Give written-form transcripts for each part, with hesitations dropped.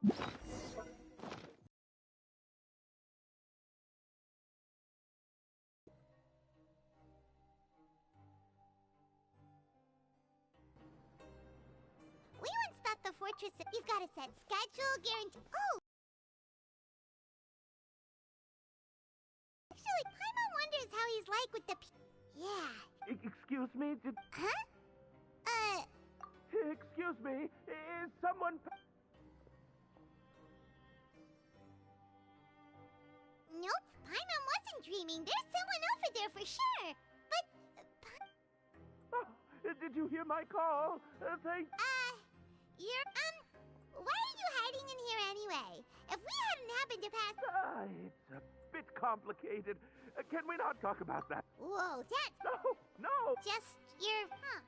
We once thought the fortress... You've got to set schedule, guarantee... Oh! Actually, Paimon wonders how he's like with the... Yeah. Excuse me? Huh? Excuse me? Is someone... Nope, Paimon wasn't dreaming. There's someone over there for sure. But... Oh, did you hear my call? Thank... Why are you hiding in here anyway? If we hadn't happened to pass... It's a bit complicated. Can we not talk about that? Whoa, that's... No! Just your... Huh.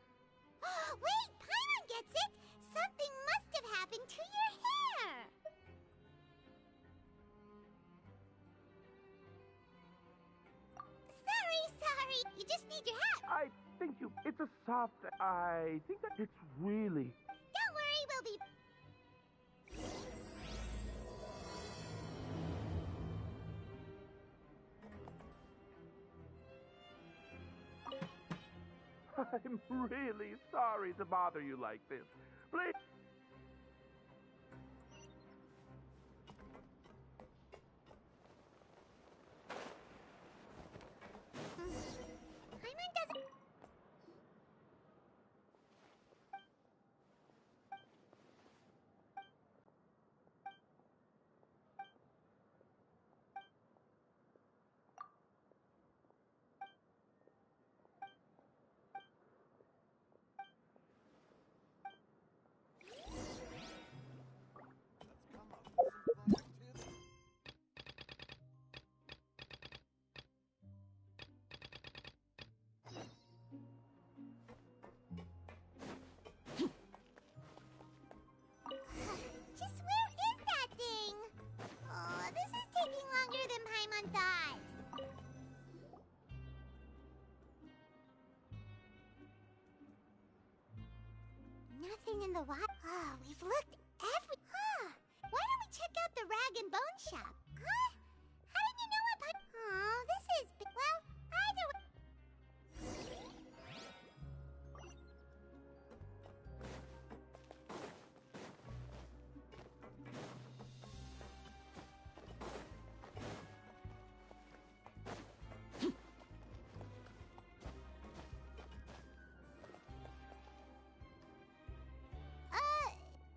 Wait, Paimon gets it! Something must have happened to your hair! Sorry. You just need your hat. I think you... It's a soft... I think that it's really... Don't worry, we'll be... I'm really sorry to bother you like this. Please... Paimon doesn't... Just where is that thing? Oh, this is taking longer than Paimon thought. Nothing in the water. Oh, we've looked every... Huh. Why don't we check out the rag and bone shop? Huh? How did you know about... Oh, this is... Well, either way...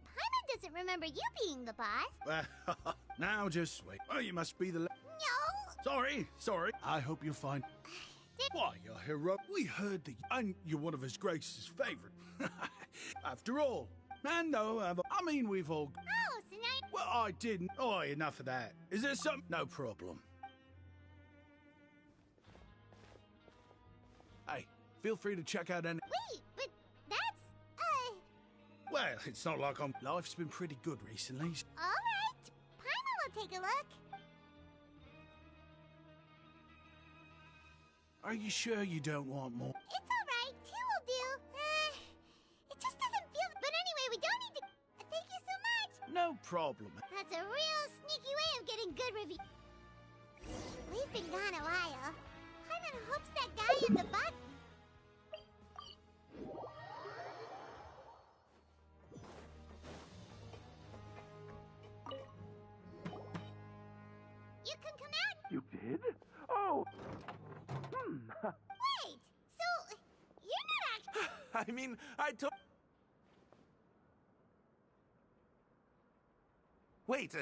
Paimon doesn't remember you being the boss. Well, now just wait. Oh, you must be the... No! Sorry. I hope you'll find... Why, you're hero. We heard that you're one of His Grace's favorite. After all. And no, I mean, we've all... Oh, so now... Well, I didn't. Oh, enough of that. Is there some... No problem. Hey, feel free to check out any... Wait, but that's... Well, it's not like I'm... Life's been pretty good recently. Alright. Paimon will take a look. Are you sure you don't want more? It's alright. Two will do. It just doesn't feel... But anyway, we don't need to... Thank you so much. No problem. That's a real sneaky way of getting good reviews. We've been gone a while. Paimon hopes that guy in the box... You can come out. You did? Oh! Wait, so you're not actually... I mean, I told... Wait,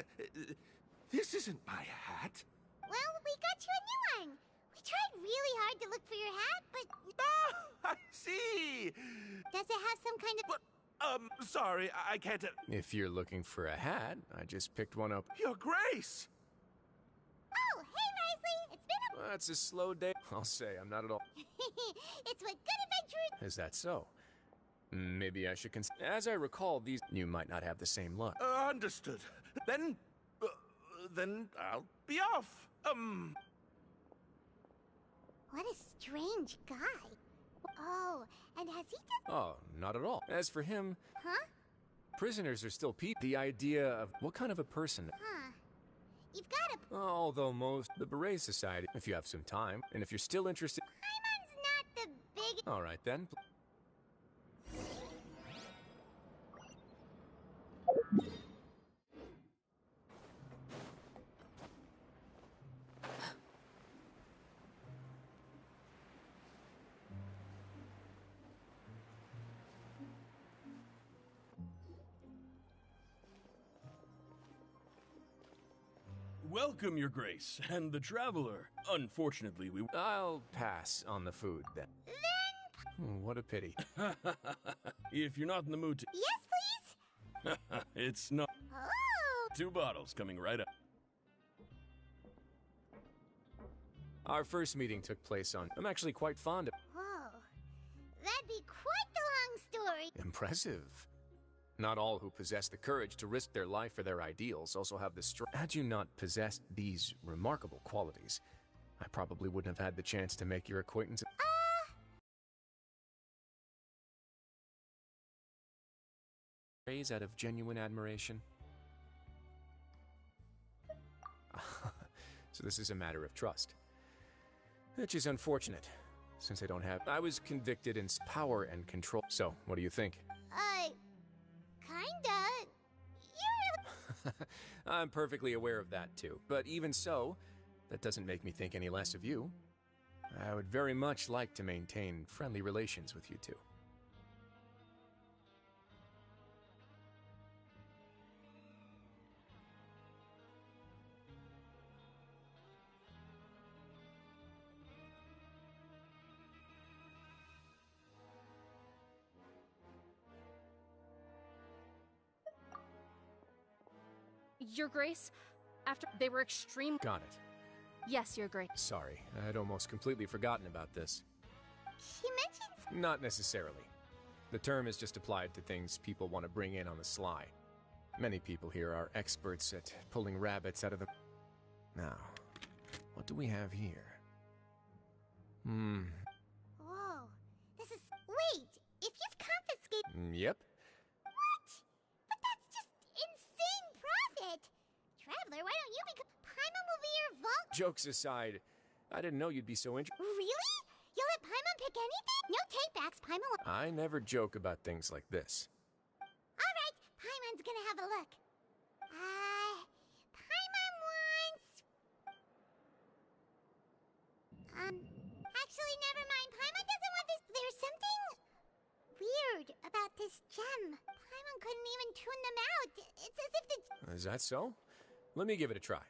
this isn't my hat. Well, we got you a new one. We tried really hard to look for your hat, but... Ah, I see! Does it have some kind of... What? Sorry, I can't... If you're looking for a hat, I just picked one up. Your Grace! Oh, hey, Risley! It's been a... Well, it's a slow day. I'll say, I'm not at all. It's what good adventurers... Is that so? Maybe I should As I recall, these... You might not have the same luck. Understood. Then I'll be off. What a strange guy. Oh, and has he just... Oh, not at all. As for him... Huh? Prisoners are still people. The idea of what kind of a person? Huh. You've got a... Although most the Beret Society, if you have some time, and if you're still interested. Paimon's not the big... All right then. Welcome, Your Grace, and the Traveler. Unfortunately, I'll pass on the food then. What a pity. If you're not in the mood to... Yes, please? It's not... Oh! 2 bottles coming right up. Our first meeting took place on... I'm actually quite fond of... Whoa. That'd be quite the long story. Impressive. Not all who possess the courage to risk their life for their ideals also have the strength. Had you not possessed these remarkable qualities, I probably wouldn't have had the chance to make your acquaintance. Praise out of genuine admiration. So this is a matter of trust. Which is unfortunate, since I don't have... I was convicted in power and control. So, what do you think? Kinda. You're... I'm perfectly aware of that too. But even so, that doesn't make me think any less of you. I would very much like to maintain friendly relations with you two. Your Grace, after they were extreme... Got it. Yes, Your Grace. Sorry, I'd almost completely forgotten about this. She mentions... Not necessarily. The term is just applied to things people want to bring in on the sly. Many people here are experts at pulling rabbits out of the... Now, what do we have here? Whoa. This is... Wait! If you've confiscated... Yep. What? But that's just insane profit! Traveler, why don't you become... Paimon will be your vault... Jokes aside, I didn't know you'd be so interested. Really? You'll let Paimon pick anything? No takebacks, Paimon will... I never joke about things like this. Alright, Paimon's gonna have a look. Paimon wants... Actually, never mind. Paimon doesn't want this... There's something... weird about this gem. Paimon couldn't even tune them out. It's as if the... Is that so? Let me give it a try.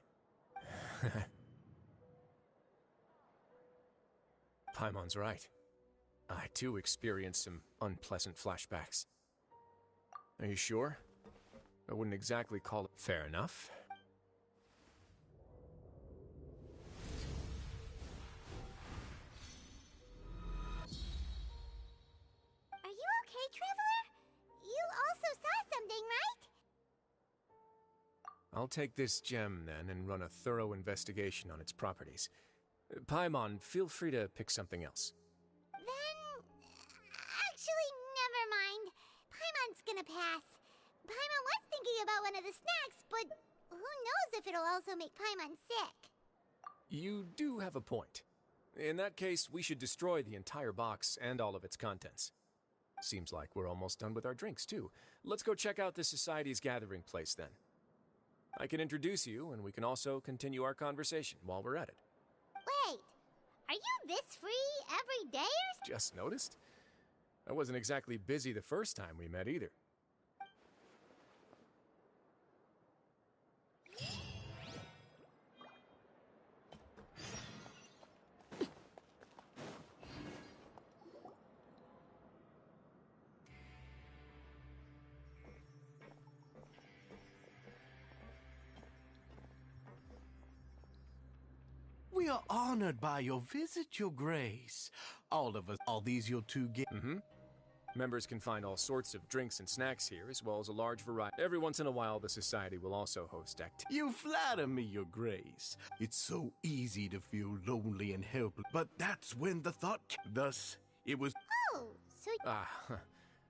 Paimon's right. I too experienced some unpleasant flashbacks. Are you sure? I wouldn't exactly call it fair enough. Are you okay, Traveler? You also saw something, right? I'll take this gem then and run a thorough investigation on its properties. Paimon, feel free to pick something else. Then... Actually, never mind. Paimon's gonna pass. Paimon was thinking about one of the snacks, but who knows if it'll also make Paimon sick. You do have a point. In that case, we should destroy the entire box and all of its contents. Seems like we're almost done with our drinks, too. Let's go check out the Society's gathering place, then. I can introduce you, and we can also continue our conversation while we're at it. Wait, are you this free every day or... Just noticed? I wasn't exactly busy the first time we met, either. We are honored by your visit, Your Grace. All of us, all these you'll two get. Members can find all sorts of drinks and snacks here, as well as a large variety. Every once in a while, the Society will also host activities. You flatter me, Your Grace. It's so easy to feel lonely and helpless, but that's when the thought... Thus, it was... Oh, so...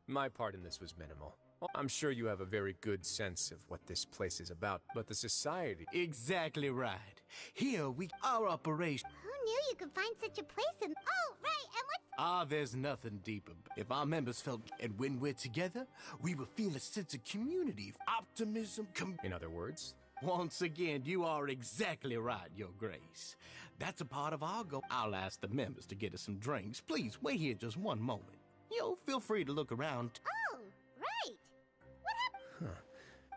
My part in this was minimal. Well, I'm sure you have a very good sense of what this place is about, but the society... Exactly right. Here our operation. Who knew you could find such a place in... Oh, right, and what's... There's nothing deeper. If our members felt, and when we're together, we will feel a sense of community, optimism, In other words? Once again, you are exactly right, Your Grace. That's a part of our goal. I'll ask the members to get us some drinks. Please, wait here just one moment. Feel free to look around. Oh, right. What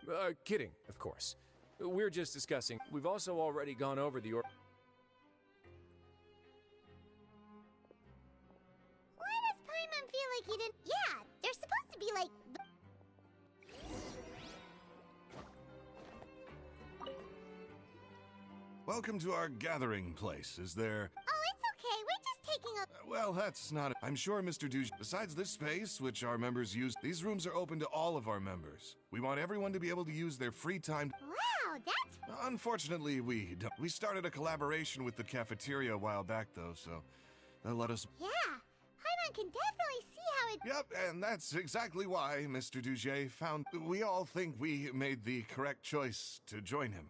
happened? Kidding, of course. We're just discussing. We've also already gone over the... Why does Paimon feel like he didn't... Yeah, they're supposed to be like... Welcome to our gathering place. Is there... Oh, it's okay. We're just taking a... Well, that's not... I'm sure Mr. Douche... Besides this space, which our members use, these rooms are open to all of our members. We want everyone to be able to use their free time... Wow, that's... Unfortunately, we started a collaboration with the cafeteria a while back, though, so they'll let us... Yeah, Paimon can definitely see how it... Yep, and that's exactly why Mr. Douche found... We all think we made the correct choice to join him.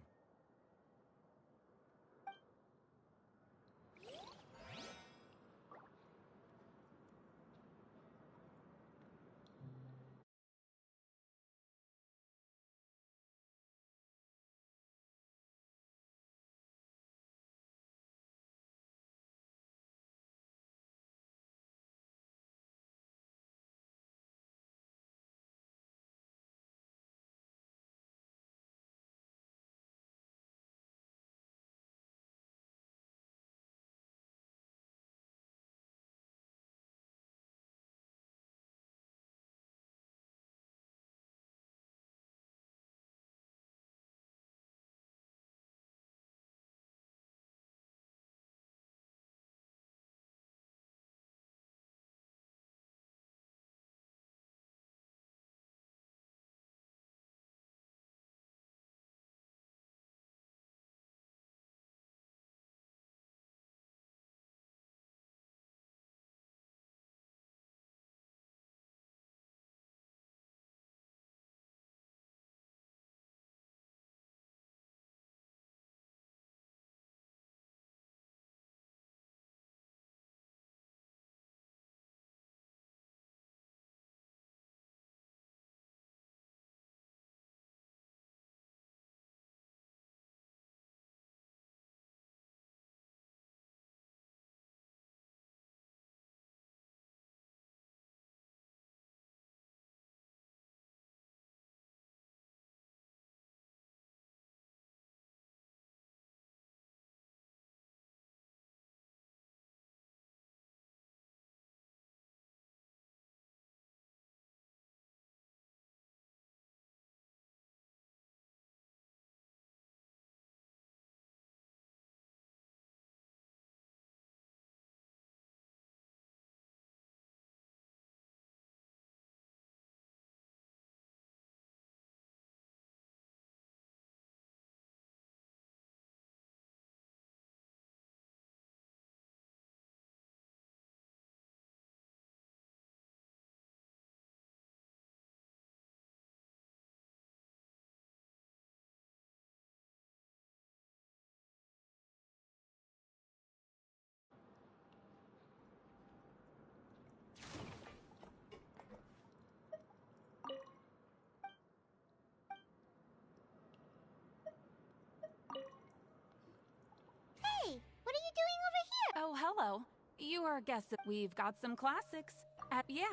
Hey, what are you doing over here? Oh, hello. You are guests. We've got some classics. Yeah,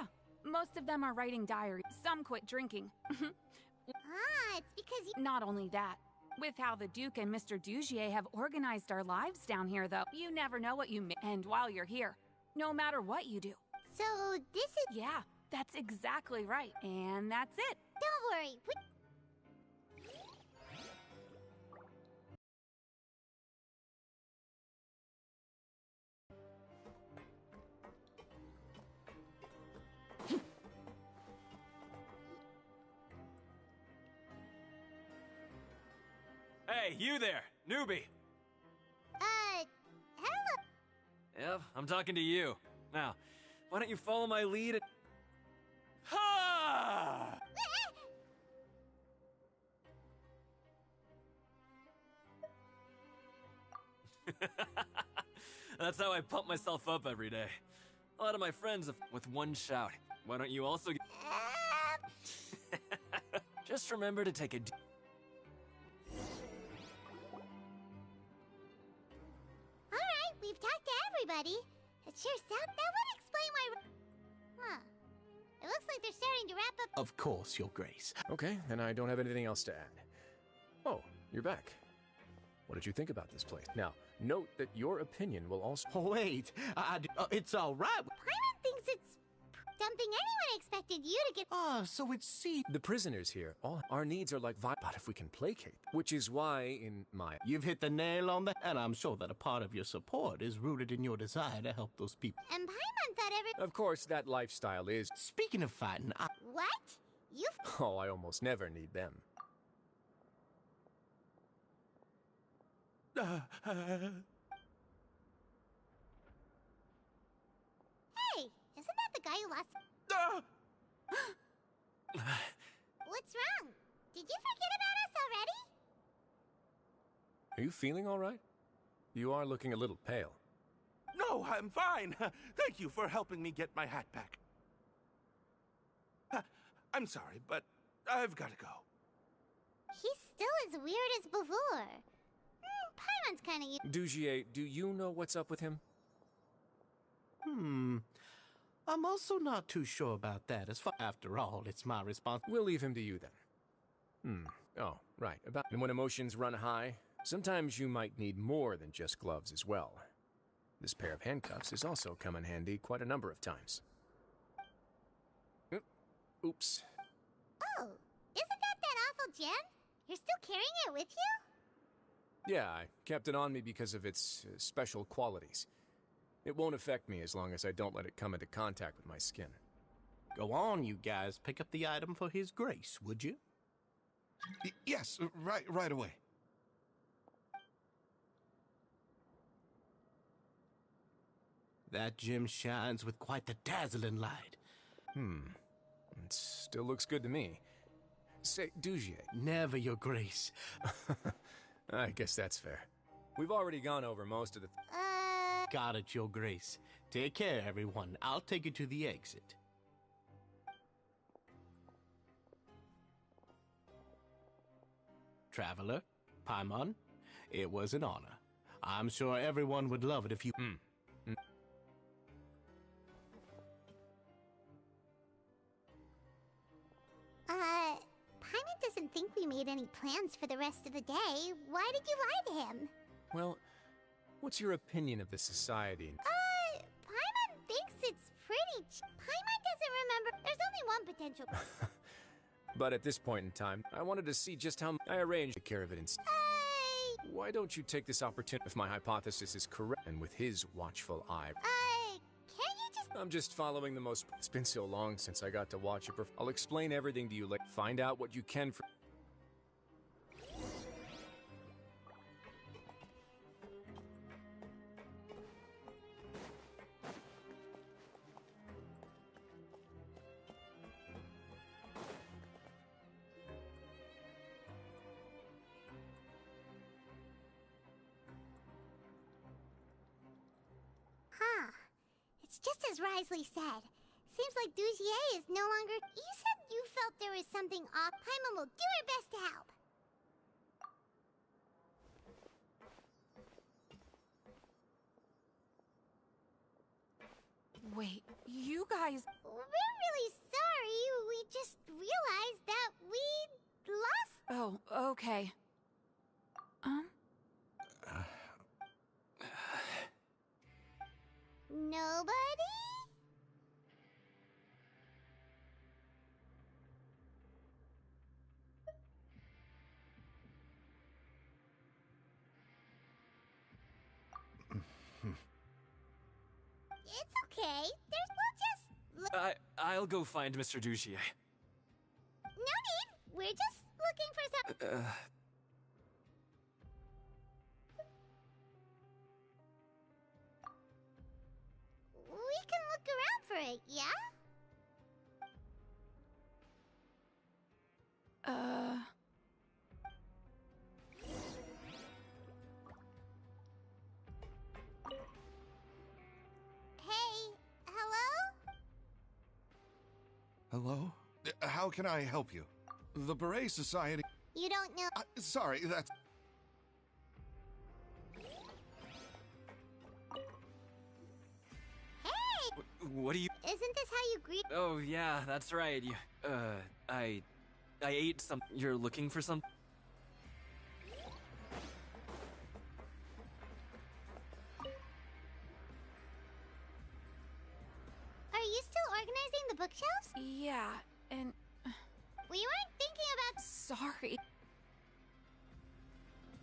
most of them are writing diaries. Some quit drinking. It's because you... Not only that, with how the Duke and Mr. Dugier have organized our lives down here, though, you never know what you may. And while you're here, no matter what you do. So, this is... Yeah, that's exactly right. And that's it. Don't worry. Hey, you there, newbie! Hello? Yep, I'm talking to you. Now, why don't you follow my lead and... Ha! That's how I pump myself up every day. A lot of my friends with one shout. Why don't you also Just remember to take a Alright, we've talked to everybody. It sure sounds... That would explain why... Huh. It looks like they're starting to wrap up... Of course, Your Grace. Okay, then I don't have anything else to add. Oh, you're back. What did you think about this place? Now, note that your opinion will also... Wait, it's all right. Paimon thinks it's something anyone expected you to get... Ah, so it's see. The prisoners here, all our needs are like but if we can placate, which is why in my... You've hit the nail on the... And I'm sure that a part of your support is rooted in your desire to help those people. And Paimon thought every... Of course, that lifestyle is... Speaking of fighting, What? You... Oh, I almost never need them. Hey, isn't that the guy who lost... What's wrong? Did you forget about us already? Are you feeling all right? You are looking a little pale. No, I'm fine. Thank you for helping me get my hat back. I'm sorry, but I've got to go. He's still as weird as before. Paimon's kind of... Dugier, do you know what's up with him? I'm also not too sure about that. After all, it's my responsibility. We'll leave him to you then. Oh, right. And when emotions run high, sometimes you might need more than just gloves as well. This pair of handcuffs has also come in handy quite a number of times. Oops. Oh, isn't that awful gem? You're still carrying it with you? Yeah, I kept it on me because of its special qualities. It won't affect me as long as I don't let it come into contact with my skin. Go on, you guys. Pick up the item for His Grace, would you? Yes, right away. That gem shines with quite the dazzling light. It still looks good to me. Say, Dugier. Never, Your Grace. I guess that's fair. We've already gone over most of the... Got it, Your Grace. Take care, everyone. I'll take you to the exit. Traveler, Paimon, it was an honor. I'm sure everyone would love it if you... Paimon doesn't think we made any plans for the rest of the day. Why did you lie to him? Well, what's your opinion of the society? Paimon thinks it's pretty... Paimon doesn't remember... There's only one potential... But at this point in time, I wanted to see just how I arranged to take care of it instead. Why don't you take this opportunity if my hypothesis is correct and with his watchful eye? Can't you just... I'm just following the most... It's been so long since I got to watch it. I'll explain everything to you later. Find out what you can for... It's just as Risley said. Seems like Dugier is no longer... You said you felt there was something off. Paimon will do her best to help. Wait, you guys... We're really sorry. We just realized that we lost... Oh, okay. Nobody? It's okay. We'll just... I'll go find Mr. Dugier. No need. We're just looking for some... We can look around for it, yeah? Hello? How can I help you? The Beret Society... You don't know. Sorry, that's... Hey! What do you... Isn't this how you greet? Oh, yeah, that's right. You, I ate some... You're looking for some... Are you still organizing the bookshelves? Yeah, and We weren't thinking about... sorry.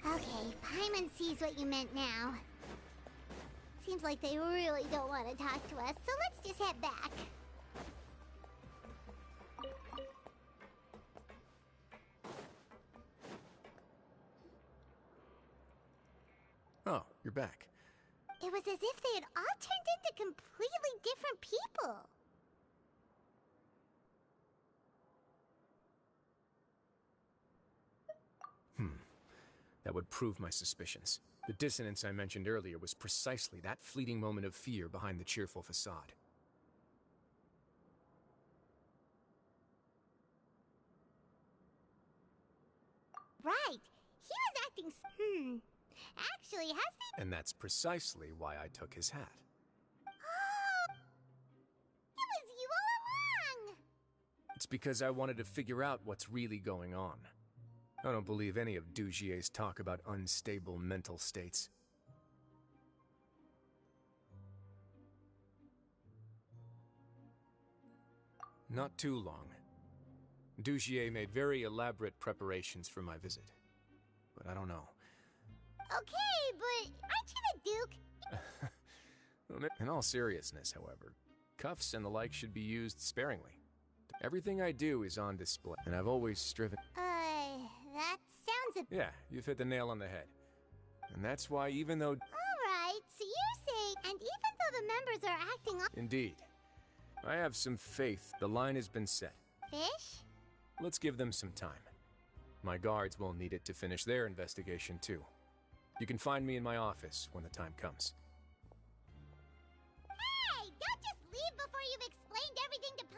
Okay, Paimon sees what you meant now. Seems like they really don't want to talk to us, so let's just head back. Oh, you're back. It was as if they had all turned into completely different people. That would prove my suspicions. The dissonance I mentioned earlier was precisely that fleeting moment of fear behind the cheerful facade. Right. He was acting... Actually, has he... And that's precisely why I took his hat. Oh! It was you all along! It's because I wanted to figure out what's really going on. I don't believe any of Dugier's talk about unstable mental states. Not too long. Dugier made very elaborate preparations for my visit. But I don't know. Okay, but aren't you the Duke? In all seriousness, however, cuffs and the like should be used sparingly. Everything I do is on display, and I've always striven... That sounds a... Yeah, you've hit the nail on the head. And that's why even though... Alright, so you're saying... And even though the members are acting up... Indeed. I have some faith. The line has been set. Fish? Let's give them some time. My guards will need it to finish their investigation, too. You can find me in my office when the time comes. Hey! Don't just leave before you've explained everything to Paimon!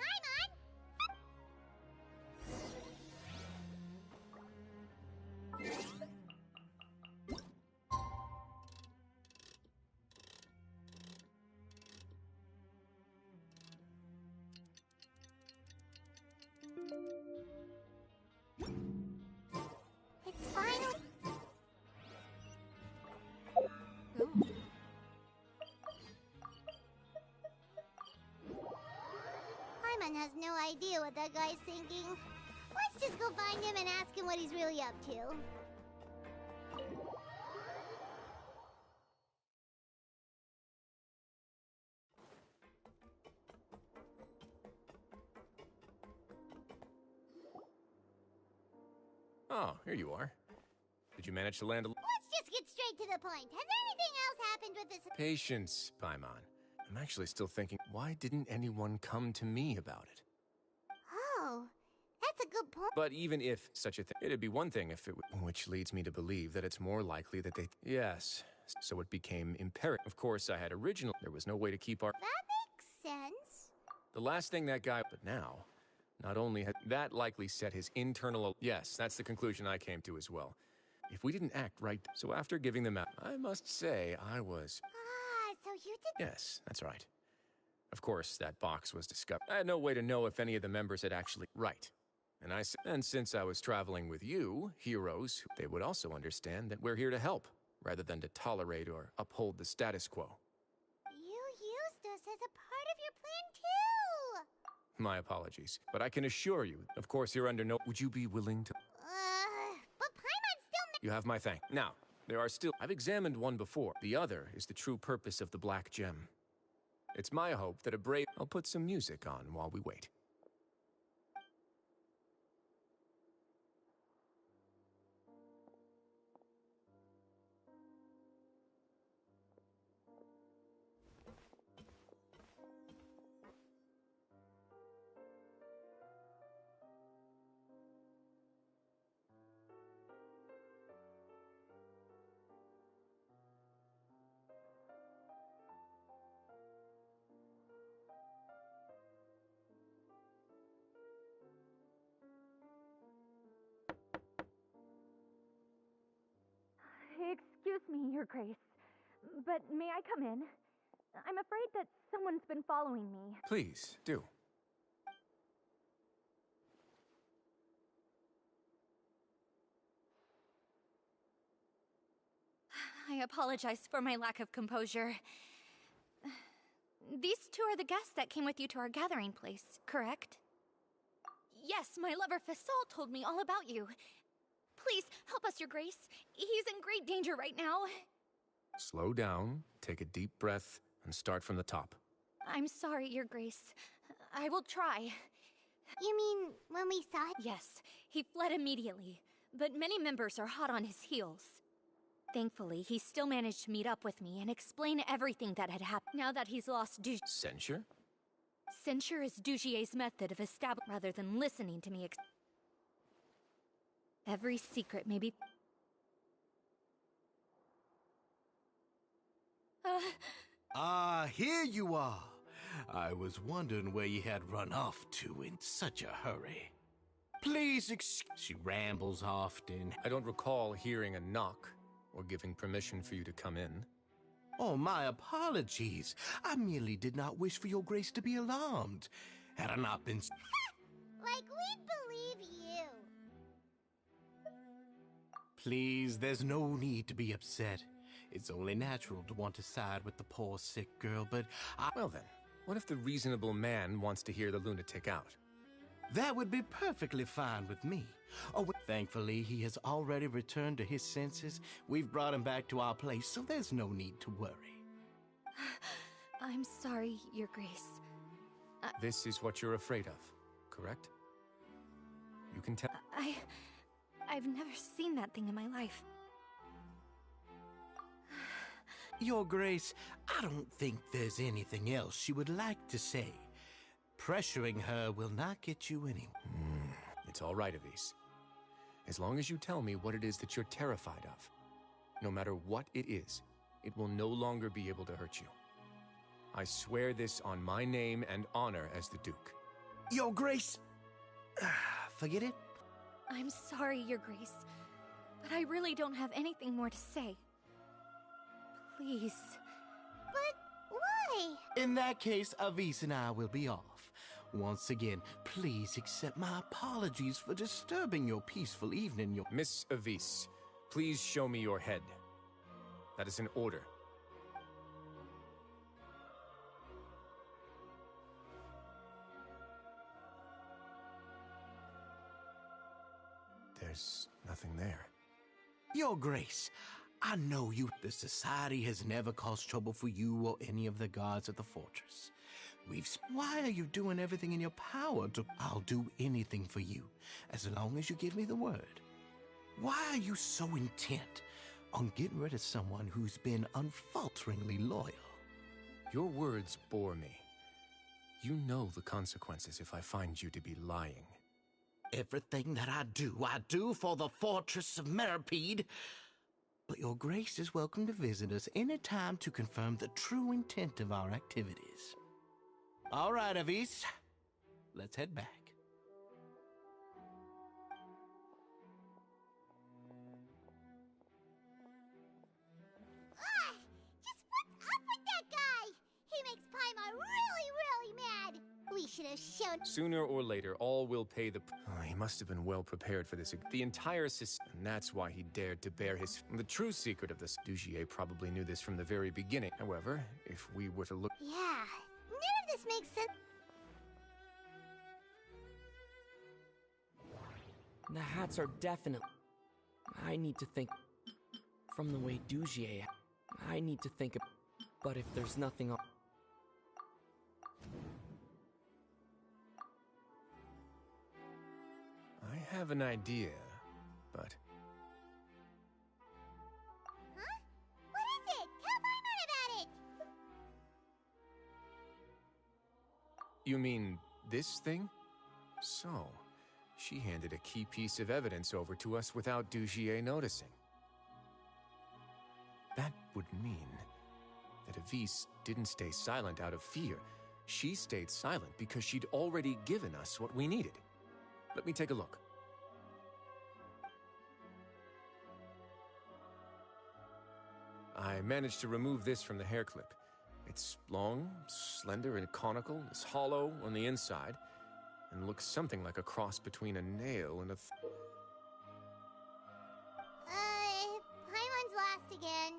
It's final. Paimon has no idea what that guy's thinking. Let's just go find him and ask him what he's really up to. Oh, here you are. Did you manage to land a... Let's just get straight to the point. Has anything else happened with this? Patience, Paimon. I'm actually still thinking, why didn't anyone come to me about it? Oh, that's a good point. But even if such a thing, it'd be one thing if it which leads me to believe that it's more likely that they... Yes, so it became imperative. Of course, I had original... There was no way to keep our... That makes sense. The last thing that guy... But now, not only had... That likely set his internal... Yes, that's the conclusion I came to as well. If we didn't act right... So after giving them out, I must say I was... Ah, so you did... Yes, that's right. Of course, that box was discovered. I had no way to know if any of the members had actually... Right. And since I was traveling with you, heroes, they would also understand that we're here to help, rather than to tolerate or uphold the status quo. You used us as a part of your plan, too! My apologies. But I can assure you, of course you're under no... Would you be willing to... But Paimon's still... You have my thanks. Now, there are still... I've examined one before. The other is the true purpose of the Black Gem. It's my hope that a brave... I'll put some music on while we wait. Excuse me, Your Grace, but may I come in? I'm afraid that someone's been following me. Please, do. I apologize for my lack of composure. These two are the guests that came with you to our gathering place, correct? Yes, my lover Fasol told me all about you. Please, help us, Your Grace. He's in great danger right now. Slow down, take a deep breath, and start from the top. I'm sorry, Your Grace. I will try. You mean when we saw it? Yes, he fled immediately, but many members are hot on his heels. Thankfully, he still managed to meet up with me and explain everything that had happened. Now that he's lost Censure? Censure is Dugier's method of establishing rather than listening to me. Every secret may be... Here you are. I was wondering where you had run off to in such a hurry. Please She rambles often. I don't recall hearing a knock or giving permission for you to come in. Oh, my apologies. I merely did not wish for your grace to be alarmed. Had I not been... Like we'd believe you. Please, there's no need to be upset. It's only natural to want to side with the poor sick girl, but Well then, what if the reasonable man wants to hear the lunatic out? That would be perfectly fine with me. Oh, thankfully, he has already returned to his senses. We've brought him back to our place, so there's no need to worry. I'm sorry, Your Grace. This is what you're afraid of, correct? You can tell... I've never seen that thing in my life. Your Grace, I don't think there's anything else she would like to say. Pressuring her will not get you anywhere. It's all right, Avis. As long as you tell me what it is that you're terrified of, no matter what it is, it will no longer be able to hurt you. I swear this on my name and honor as the Duke. Your Grace! Forget it? I'm sorry, Your Grace, but I really don't have anything more to say. Please. But why? In that case, Avis and I will be off. Once again, please accept my apologies for disturbing your peaceful evening. Miss Avis, please show me your head. That is an order. There's nothing there. Your Grace, I know you. The Society has never caused trouble for you or any of the guards at the fortress. Why are you doing everything in your power to... I'll do anything for you, as long as you give me the word. Why are you so intent on getting rid of someone who's been unfalteringly loyal? Your words bore me. You know the consequences if I find you to be lying. Everything that I do for the Fortress of Meripede. But your Grace is welcome to visit us any time to confirm the true intent of our activities. All right, Avis. Let's head back. Just what's up with that guy? He makes Paimon really mad. We should have shown... Sooner or later, all will pay the... he must have been well prepared for this. The entire system, and that's why he dared to bear his... The true secret of this... Dugier probably knew this from the very beginning. However, if we were to look... Yeah, none of this makes sense. The hats are definitely... I need to think... From the way Dugier... I need to think of... But if there's nothing... I have an idea, but... Huh? What is it? Tell Paimon about it! You mean this thing? So, she handed a key piece of evidence over to us without Dugier noticing. That would mean that Avis didn't stay silent out of fear. She stayed silent because she'd already given us what we needed. Let me take a look. I managed to remove this from the hair clip. It's long, slender, and conical, is hollow on the inside, and looks something like a cross between a nail and a... Paimon's lost again.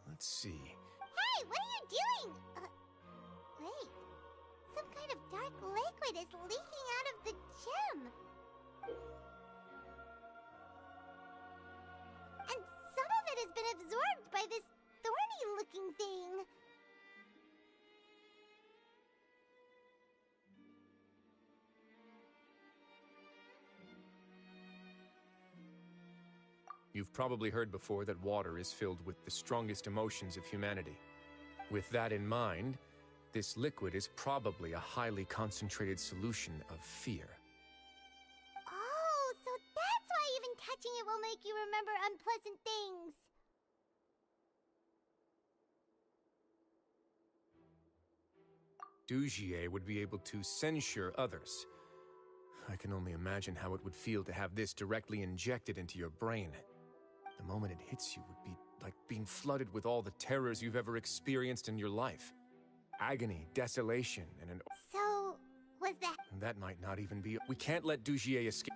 Let's see. Hey, what are you doing? Wait. Some kind of dark liquid is leaking out of the gem. And some of it has been absorbed by this thorny-looking thing. You've probably heard before that water is filled with the strongest emotions of humanity. With that in mind, this liquid is probably a highly concentrated solution of fear. Oh, so that's why even touching it will make you remember unpleasant things. Dugier would be able to censure others. I can only imagine how it would feel to have this directly injected into your brain. The moment it hits you would be like being flooded with all the terrors you've ever experienced in your life. Agony, desolation, and an... So, was that... That might not even be... We can't let Dugier escape.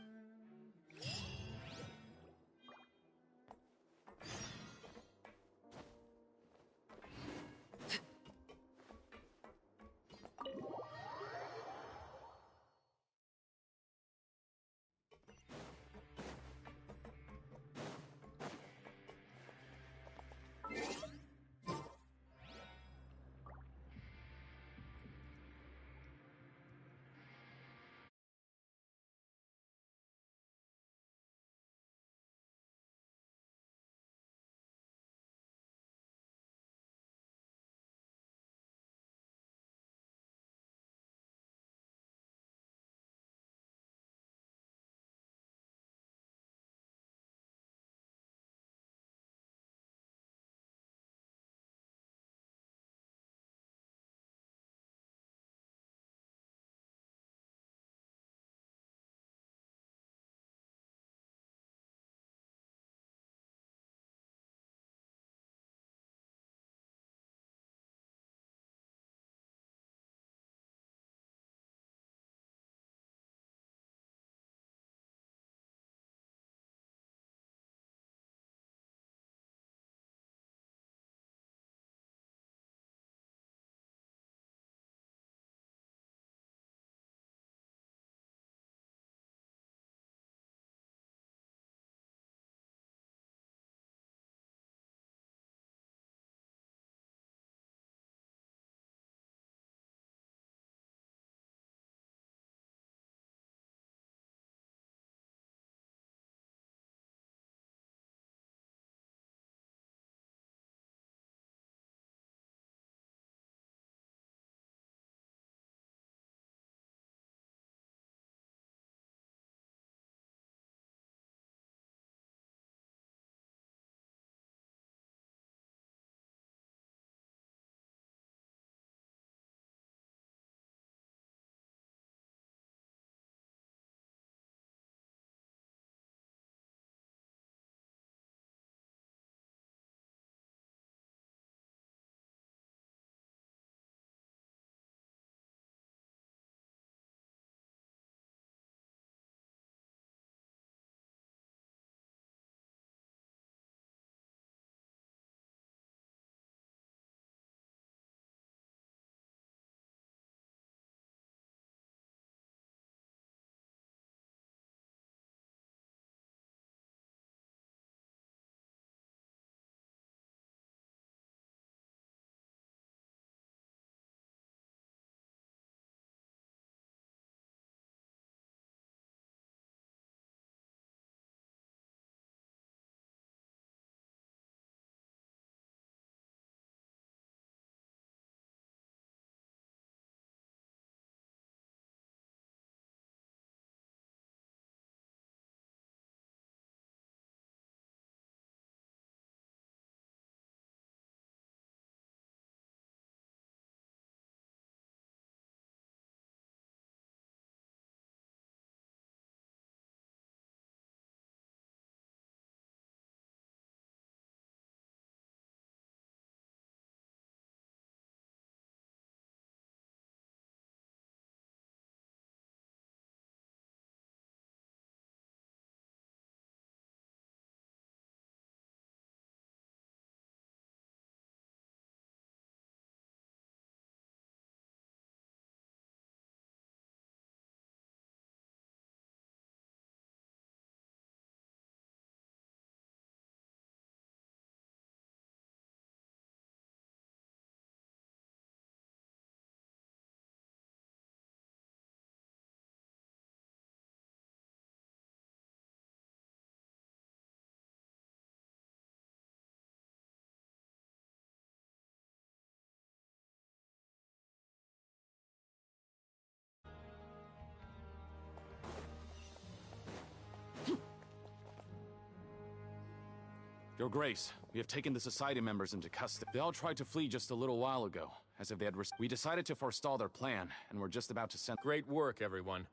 Your Grace, we have taken the Society members into custody. They all tried to flee just a little while ago, as if they had we decided to forestall their plan, and we're just about to send— Great work, everyone.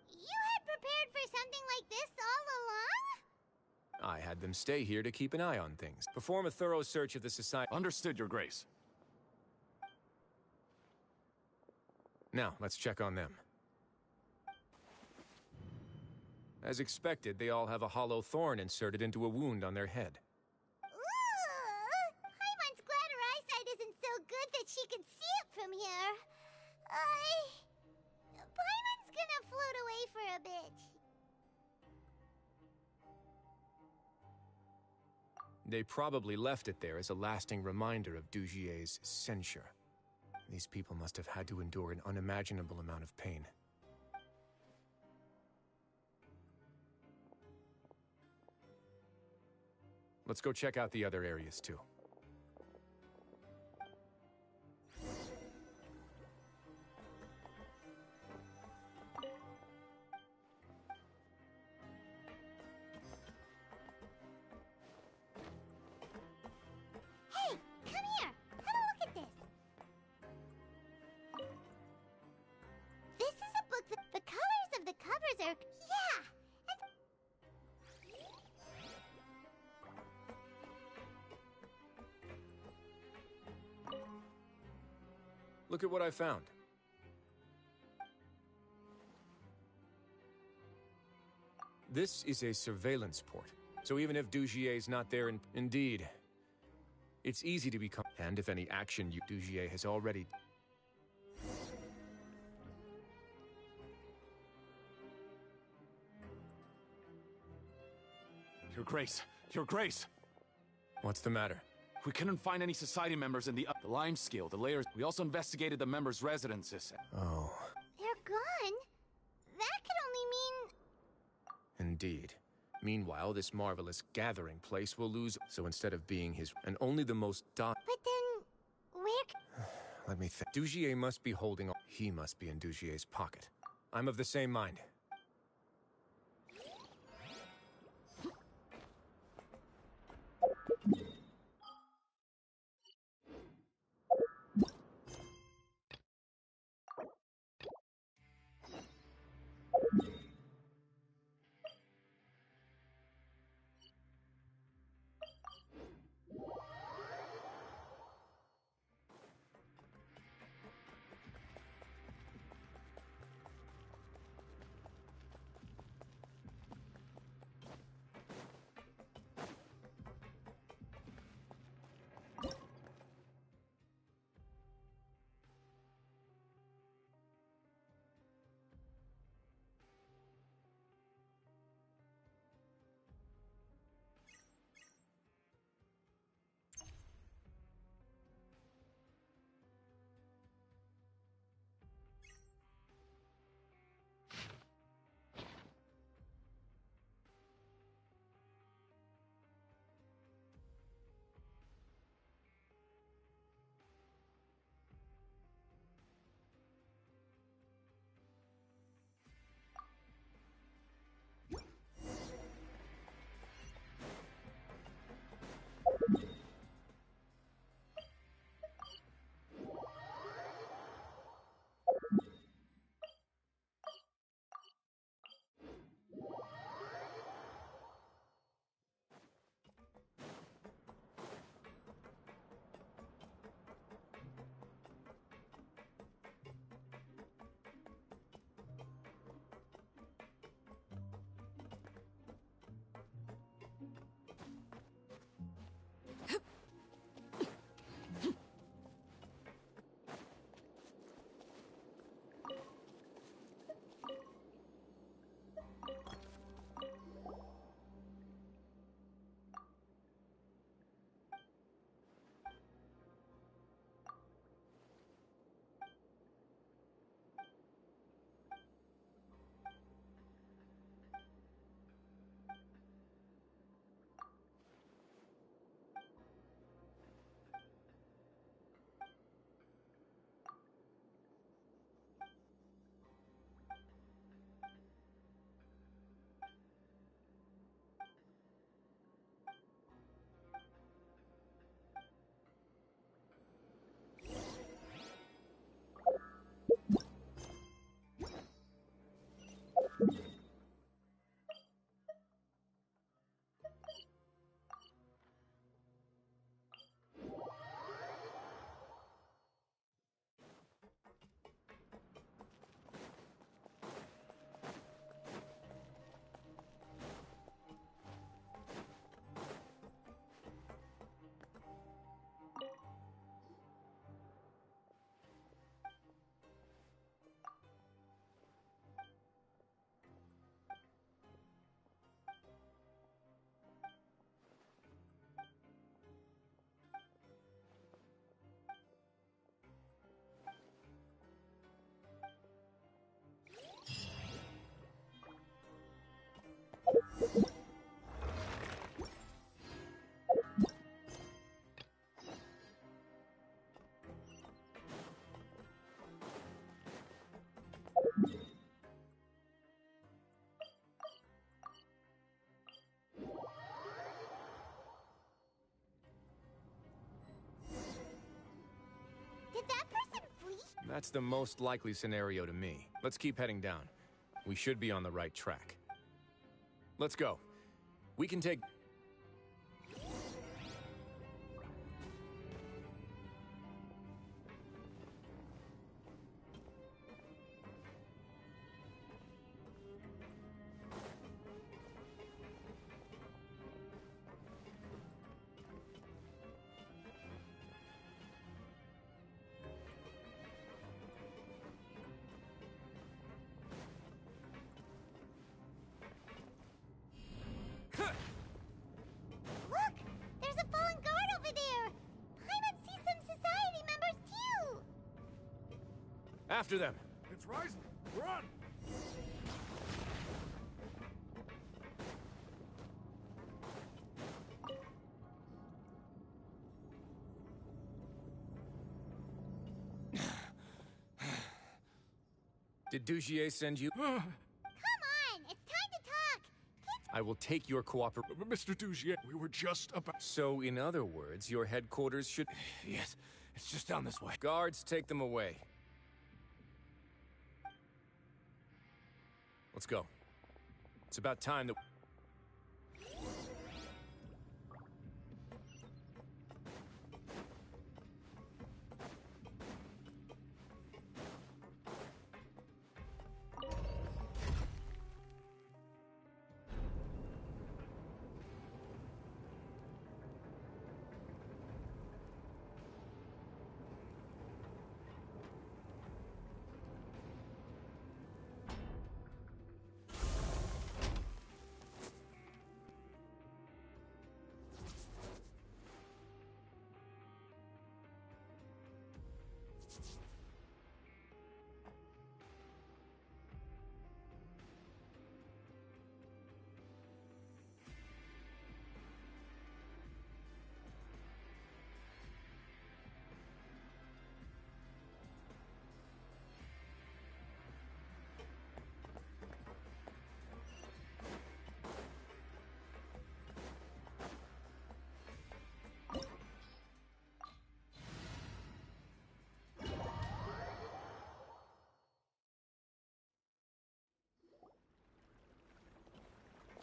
You had prepared for something like this all along? I had them stay here to keep an eye on things. Perform a thorough search of the Society. Understood, Your Grace. Now, let's check on them. As expected, they all have a hollow thorn inserted into a wound on their head. Ooh! Paimon's glad her eyesight isn't so good that she can see it from here. Paimon's gonna float away for a bit. They probably left it there as a lasting reminder of Dugier's censure. These people must have had to endure an unimaginable amount of pain. Let's go check out the other areas, too. Hey, come here. Have a look at this. This is a book that the colors of the covers are... Yeah! Look at what I found. This is a surveillance port. So even if Dugier's not there, indeed, it's easy to become... And if any action Dugier has already... Your Grace! Your Grace! What's the matter? We couldn't find any Society members in the lime scale, the layers. We also investigated the members' residences. Oh. They're gone? That could only mean... Indeed. Meanwhile, this marvelous gathering place will lose... So instead of being his... And only the most But then... where... Let me think. Dugier must be holding on. He must be in Dugier's pocket. I'm of the same mind. That's the most likely scenario to me. Let's keep heading down. We should be on the right track. Let's go. We can take... Look! There's a fallen guard over there! Paimon sees some society members too! After them! It's rising. Run! Did Dugier send you? Come on! It's time to talk! I will take your cooperation. Mr. Dugier, we were just about... So, in other words, your headquarters should... Yes, it's just down this way. Guards, take them away. Let's go. It's about time that...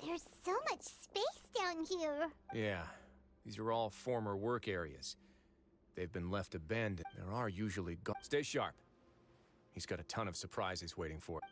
There's so much space down here. Yeah, these are all former work areas. They've been left abandoned. There are usually Stay sharp. He's got a ton of surprises waiting for him.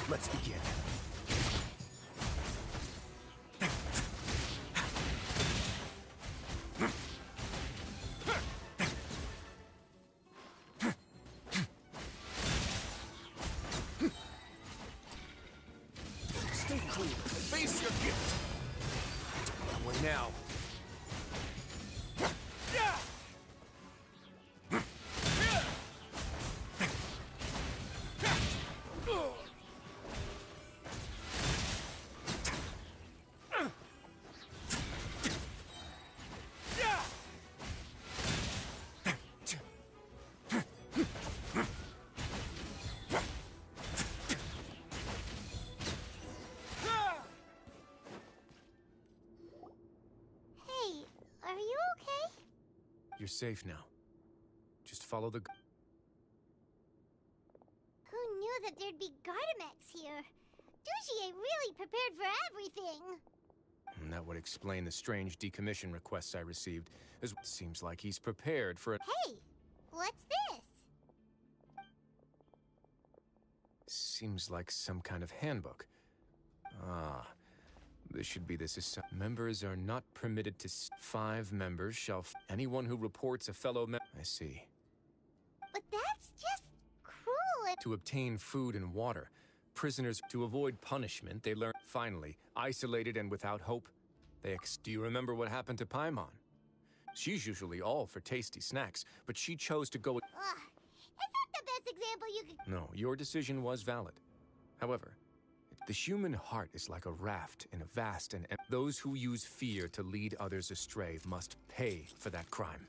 Let's begin. Stay cool. Face your gift. That one now. You're safe now. Just follow the... Who knew that there'd be Gardamex here? Dugier really prepared for everything. And that would explain the strange decommission requests I received. It seems like he's prepared for it. Hey, what's this? Seems like some kind of handbook. Ah, this should be the society. Members are not permitted to... 5 members shall... Anyone who reports a fellow member... I see. But that's just... to obtain food and water. Prisoners, to avoid punishment, they learn. Finally, isolated and without hope, do you remember what happened to Paimon? She's usually all for tasty snacks, but she chose to go. Ugh, is that the best example you could... No, your decision was valid. However, the human heart is like a raft in a vast and those who use fear to lead others astray must pay for that crime.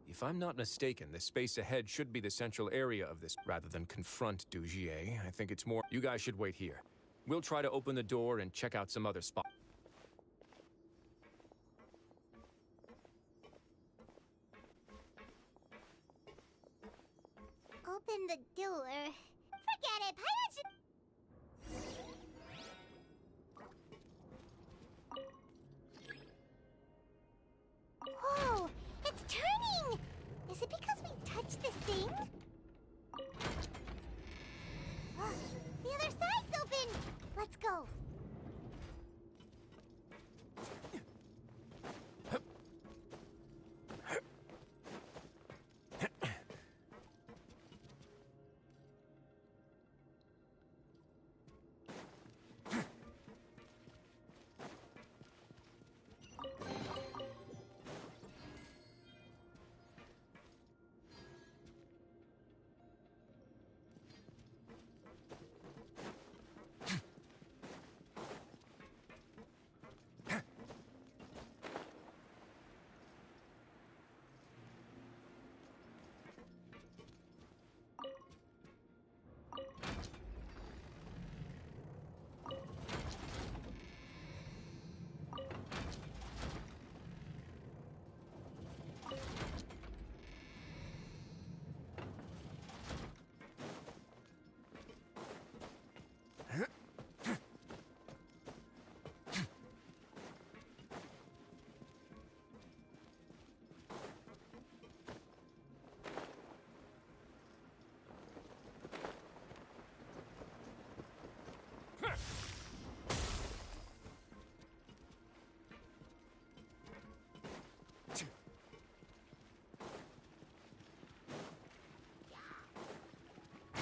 If I'm not mistaken, the space ahead should be the central area of this. Rather than confront Dugier, I think it's more... You guys should wait here. We'll try to open the door and check out some other spots. Open the door. Forget it, Paimon should... Whoa! It's turning! Is it because we touched this thing? The other side's open! Let's go.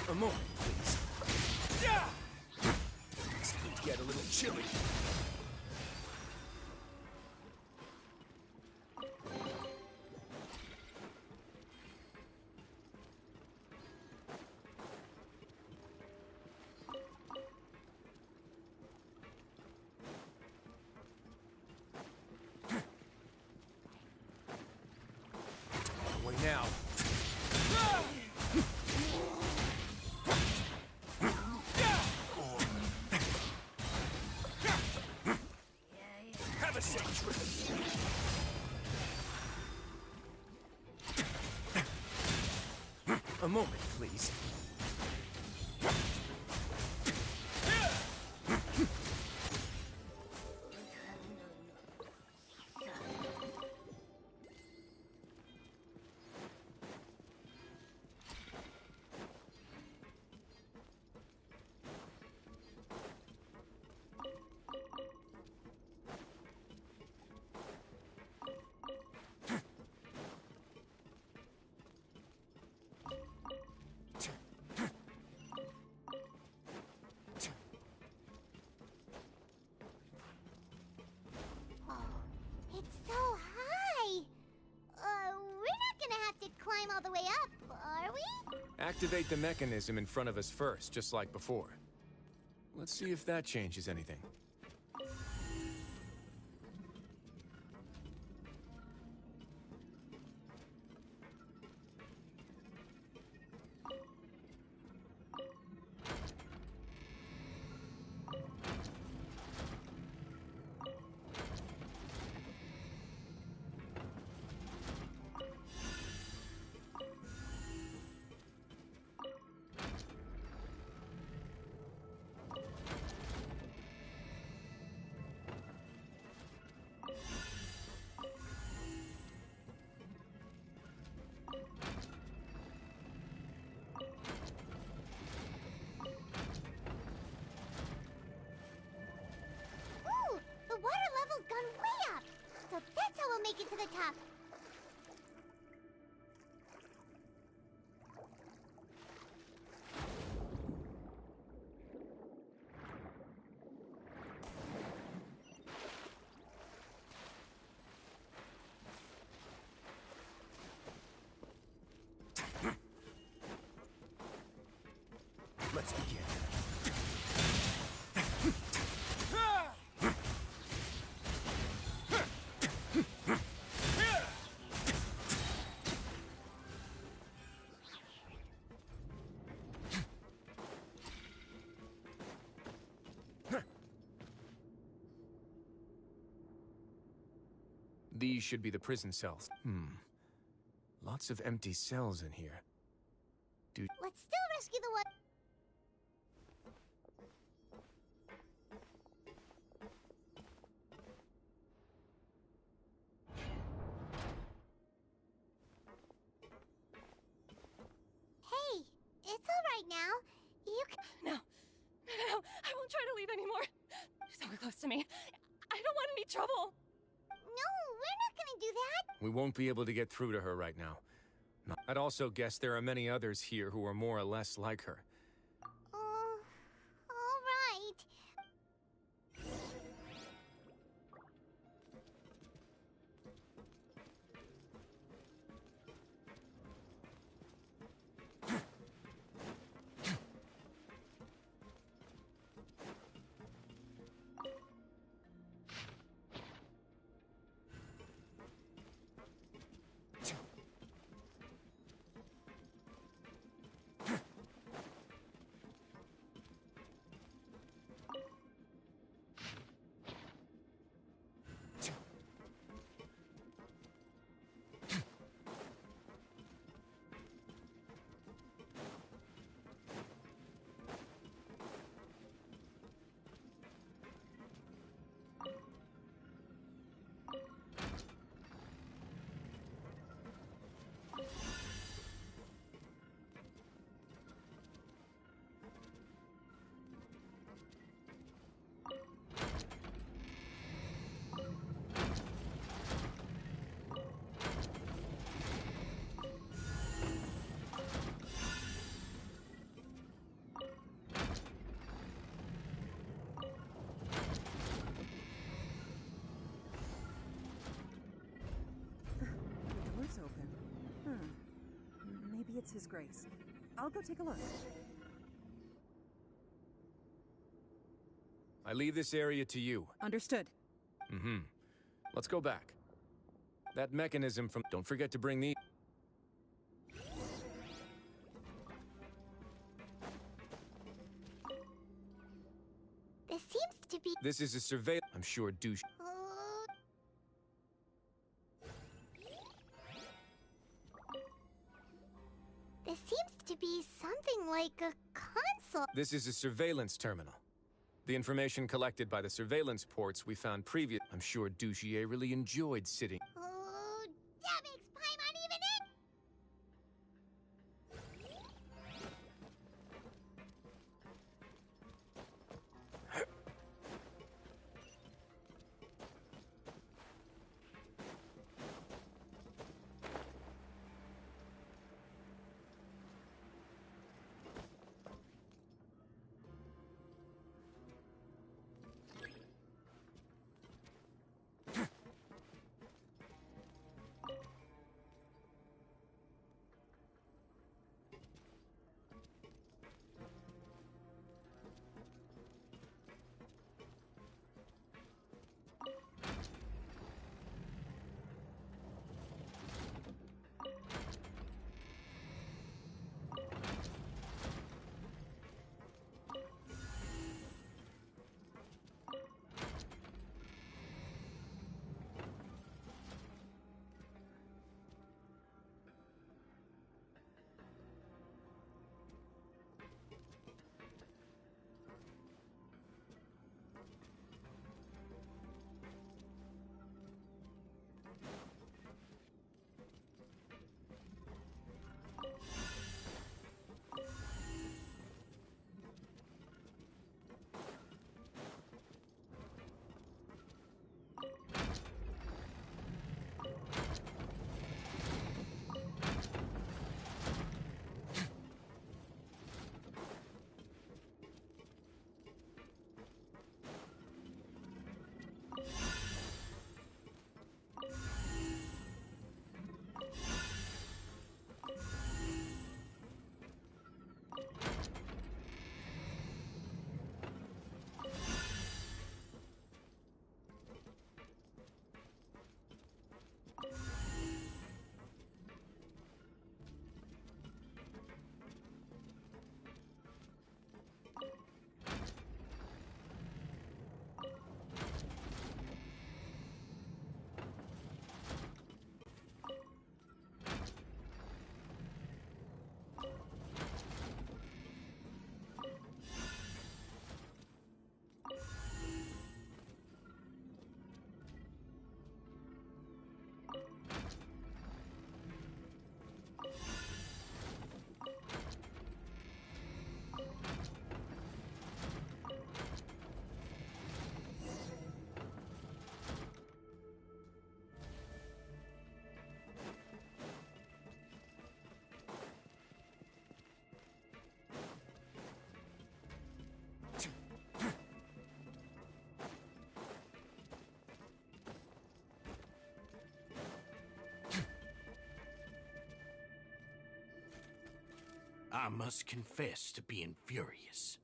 A moment, please. Yeah! It's going to get a little chilly. Away now. A moment, please. All the way up, are we? Activate the mechanism in front of us first, just like before. Let's see if that changes anything. top. Let's begin. These should be the prison cells. Lots of empty cells in here. Let's still rescue the one. Hey, it's all right now. You can. No, I won't try to leave anymore. So close to me. I don't want any trouble. No, we're not gonna do that. We won't be able to get through to her right now. I'd also guess there are many others here who are more or less like her. All right. Maybe it's His Grace. I'll go take a look. I leave this area to you. Understood. Let's go back. That mechanism from... Don't forget to bring the... This seems to be... This is a surveil... I'm sure douche... This seems to be something like a console. This is a surveillance terminal. The information collected by the surveillance ports we found previous... I'm sure Douchier really enjoyed sitting... Oh, that makes Paimon even it! I must confess to being furious.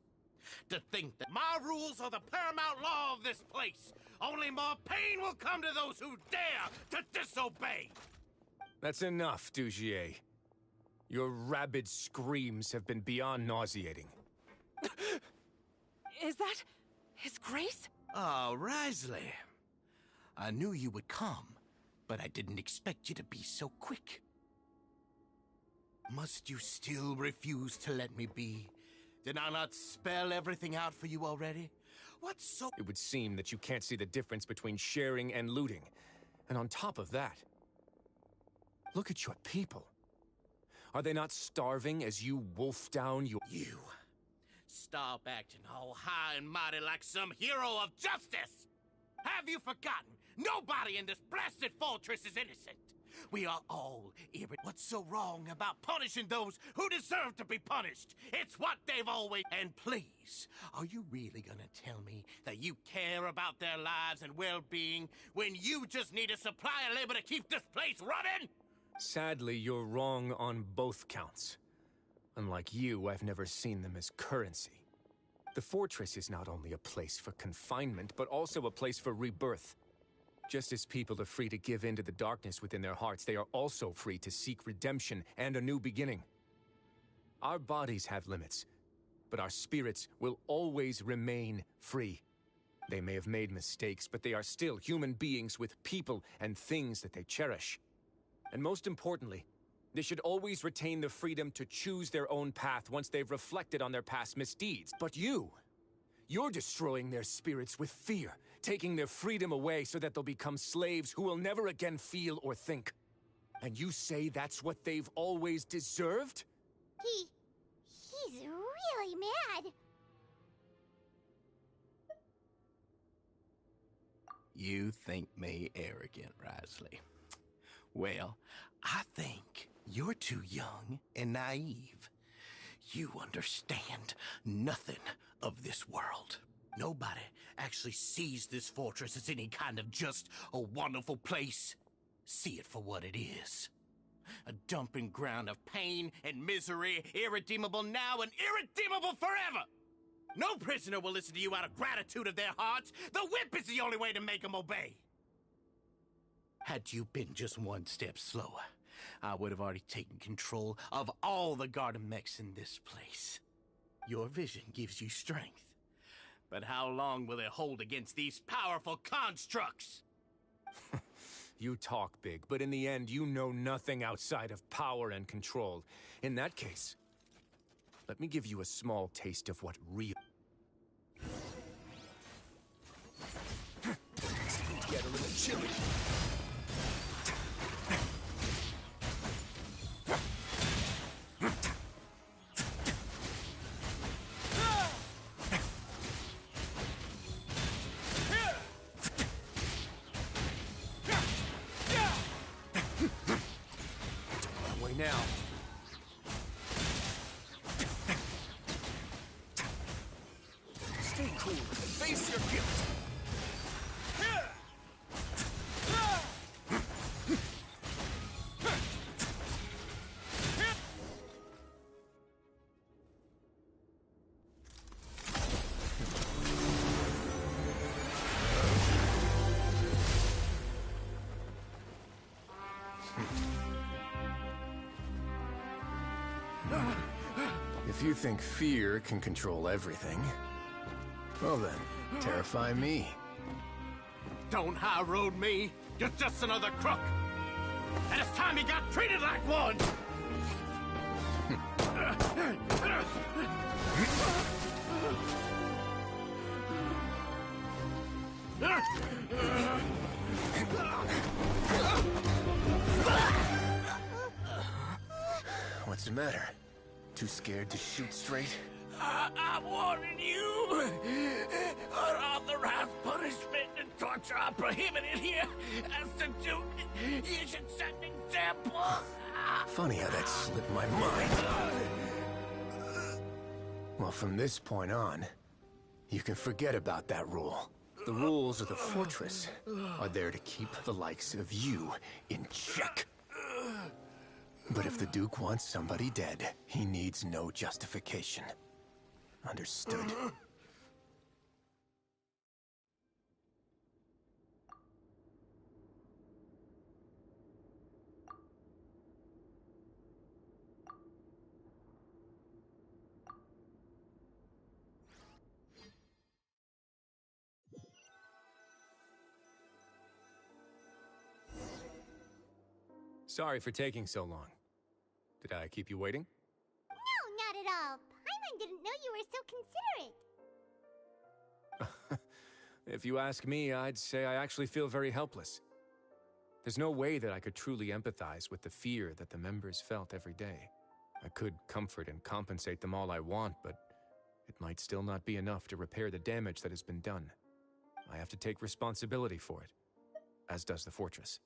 To think that my rules are the paramount law of this place. Only more pain will come to those who dare to disobey. That's enough, Dugier. Your rabid screams have been beyond nauseating. Is that His Grace? Oh, Risley. I knew you would come, but I didn't expect you to be so quick. Must you still refuse to let me be? Did I not spell everything out for you already? What's so— It would seem that you can't see the difference between sharing and looting. And on top of that, look at your people. Are they not starving as you wolf down your— You. Stop acting all high and mighty like some hero of justice! Have you forgotten? Nobody in this blasted fortress is innocent. We are all irritated. What's so wrong about punishing those who deserve to be punished? It's what they've always— And please, are you really gonna tell me that you care about their lives and well-being when you just need a supply of labor to keep this place running? Sadly, you're wrong on both counts. Unlike you, I've never seen them as currency. The fortress is not only a place for confinement, but also a place for rebirth. Just as people are free to give in to the darkness within their hearts, they are also free to seek redemption and a new beginning. Our bodies have limits, but our spirits will always remain free. They may have made mistakes, but they are still human beings with people and things that they cherish. And most importantly, they should always retain the freedom to choose their own path once they've reflected on their past misdeeds. But you're destroying their spirits with fear, taking their freedom away so that they'll become slaves who will never again feel or think. And you say that's what they've always deserved? He's really mad. You think me arrogant, Risley. Well, I think you're too young and naive. You understand nothing of this world. Nobody actually sees this fortress as any kind of just a wonderful place. See it for what it is. A dumping ground of pain and misery, irredeemable now and irredeemable forever. No prisoner will listen to you out of gratitude of their hearts. The whip is the only way to make them obey. Had you been just one step slower, I would have already taken control of all the garden mechs in this place. Your vision gives you strength. But how long will it hold against these powerful constructs? You talk big, but in the end, you know nothing outside of power and control. In that case, let me give you a small taste of what real— Get a little chilly. Now. Stay cool and face your guilt. If you think fear can control everything, well then, terrify me. Don't high road me. You're just another crook. And it's time you got treated like one. What's the matter? Too scared to shoot straight? I'm warning you. Unauthorized punishment and torture are prohibited here. As the Duke, you should set an example. Funny how that slipped my mind. Well, from this point on, you can forget about that rule. The rules of the fortress are there to keep the likes of you in check. But if the Duke wants somebody dead, he needs no justification. Understood. Sorry for taking so long. Did I keep you waiting? No, not at all. Paimon didn't know you were so considerate. If you ask me, I'd say I actually feel very helpless. There's no way that I could truly empathize with the fear that the members felt every day. I could comfort and compensate them all I want, but it might still not be enough to repair the damage that has been done. I have to take responsibility for it, as does the fortress.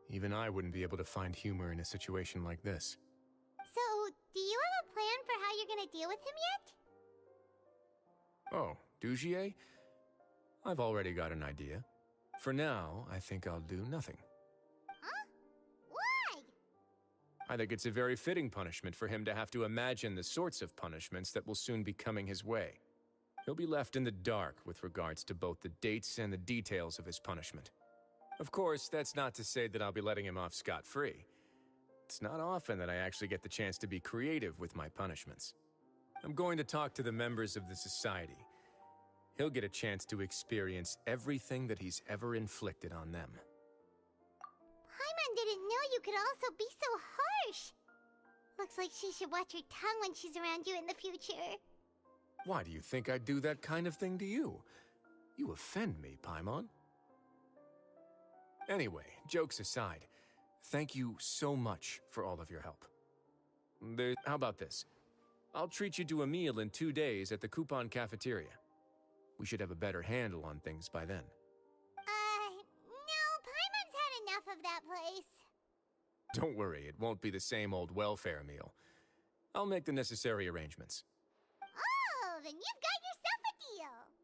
Even I wouldn't be able to find humor in a situation like this. So, do you have a plan for how you're gonna deal with him yet? Oh, Dugier? I've already got an idea. For now, I think I'll do nothing. Huh? Why? I think it's a very fitting punishment for him to have to imagine the sorts of punishments that will soon be coming his way. He'll be left in the dark with regards to both the dates and the details of his punishment. Of course, that's not to say that I'll be letting him off scot-free. It's not often that I actually get the chance to be creative with my punishments. I'm going to talk to the members of the society. He'll get a chance to experience everything that he's ever inflicted on them. Paimon didn't know you could also be so harsh. Looks like she should watch her tongue when she's around you in the future. Why do you think I'd do that kind of thing to you? You offend me, Paimon. Anyway, jokes aside, thank you so much for all of your help. How about this? I'll treat you to a meal in 2 days at the Coupon Cafeteria. We should have a better handle on things by then. No, Paimon's had enough of that place. Don't worry, it won't be the same old welfare meal. I'll make the necessary arrangements. Oh, then you've got yourself a deal.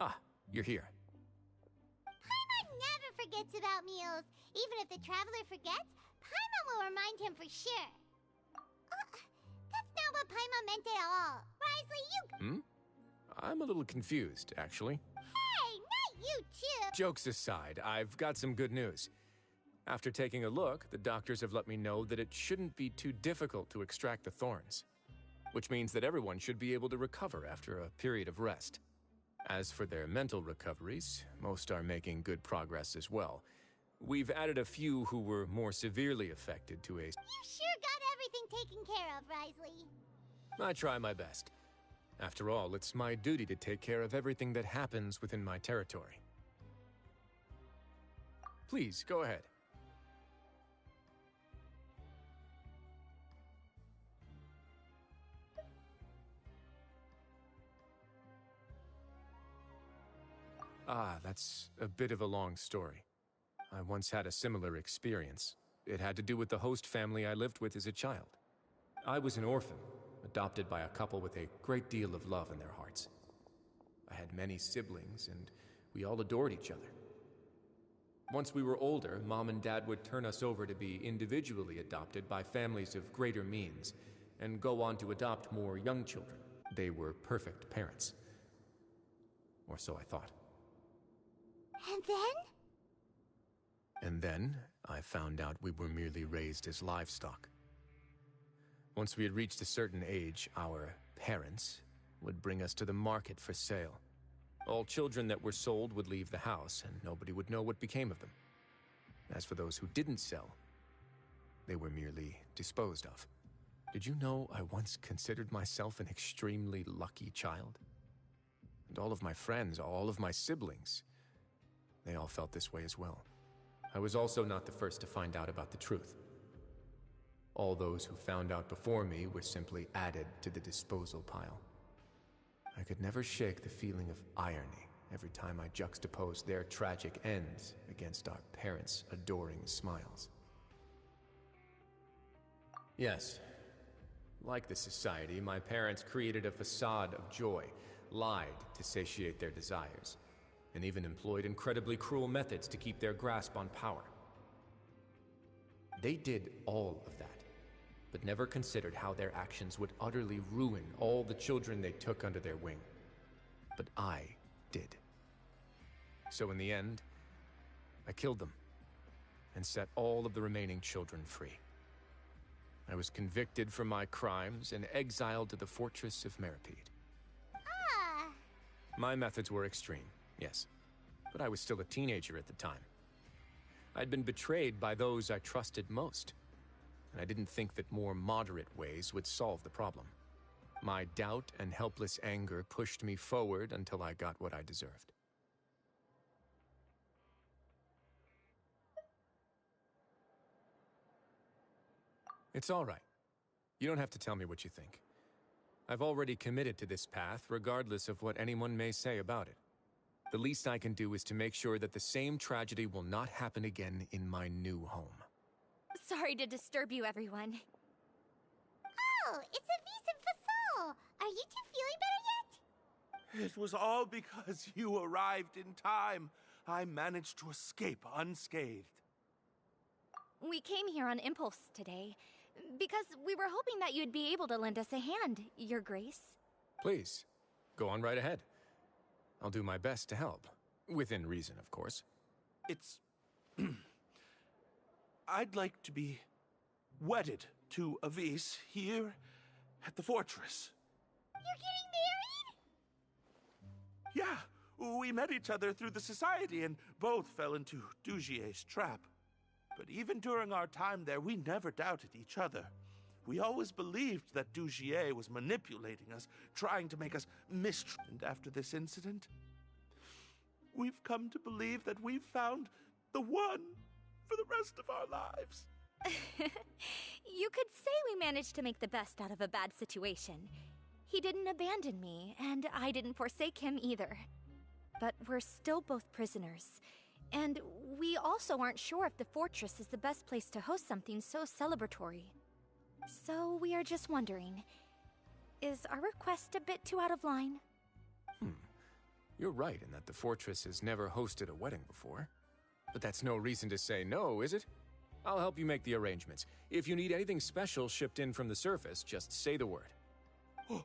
Ah, you're here. Paimon never forgets about meals. Even if the traveler forgets, Paimon will remind him for sure. That's not what Paimon meant at all. Risley, you... I'm a little confused, actually. Hey, not you too! Jokes aside, I've got some good news. After taking a look, the doctors have let me know that it shouldn't be too difficult to extract the thorns. Which means that everyone should be able to recover after a period of rest. As for their mental recoveries, most are making good progress as well. We've added a few who were more severely affected to a... You sure got everything taken care of, Risley. I try my best. After all, it's my duty to take care of everything that happens within my territory. Please, go ahead. Ah, that's a bit of a long story. I once had a similar experience. It had to do with the host family I lived with as a child. I was an orphan, adopted by a couple with a great deal of love in their hearts. I had many siblings, and we all adored each other. Once we were older, Mom and Dad would turn us over to be individually adopted by families of greater means, and go on to adopt more young children. They were perfect parents. Or so I thought. And then? And then I found out we were merely raised as livestock. Once we had reached a certain age, our parents would bring us to the market for sale. All children that were sold would leave the house, and nobody would know what became of them. As for those who didn't sell, they were merely disposed of. Did you know I once considered myself an extremely lucky child? And all of my friends, all of my siblings, they all felt this way as well. I was also not the first to find out about the truth. All those who found out before me were simply added to the disposal pile. I could never shake the feeling of irony every time I juxtaposed their tragic ends against our parents' adoring smiles. Yes, like the society, my parents created a facade of joy, lied to satiate their desires, and even employed incredibly cruel methods to keep their grasp on power. They did all of that, but never considered how their actions would utterly ruin all the children they took under their wing. But I did. So in the end, I killed them and set all of the remaining children free. I was convicted for my crimes and exiled to the fortress of Meripede. Ah! My methods were extreme, yes, but I was still a teenager at the time. I'd been betrayed by those I trusted most, and I didn't think that more moderate ways would solve the problem. My doubt and helpless anger pushed me forward until I got what I deserved. It's all right. You don't have to tell me what you think. I've already committed to this path, regardless of what anyone may say about it. The least I can do is to make sure that the same tragedy will not happen again in my new home. Sorry to disturb you, everyone. Oh, it's Avis and Fasol! Are you two feeling better yet? It was all because you arrived in time. I managed to escape unscathed. We came here on impulse today, because we were hoping that you'd be able to lend us a hand, Your Grace. Please, go on right ahead. I'll do my best to help. Within reason, of course. It's... I'd like to be wedded to Avis here at the fortress. You're getting married? Yeah, we met each other through the society and both fell into Dugier's trap. But even during our time there, we never doubted each other. We always believed that Dugier was manipulating us, trying to make us mistrust. And after this incident, we've come to believe that we've found the one for the rest of our lives. You could say we managed to make the best out of a bad situation. He didn't abandon me, and I didn't forsake him either. But we're still both prisoners. And we also aren't sure if the fortress is the best place to host something so celebratory. So we are just wondering, is our request a bit too out of line? You're right in that the fortress has never hosted a wedding before. But that's no reason to say no, is it? I'll help you make the arrangements. If you need anything special shipped in from the surface, just say the word. Oh,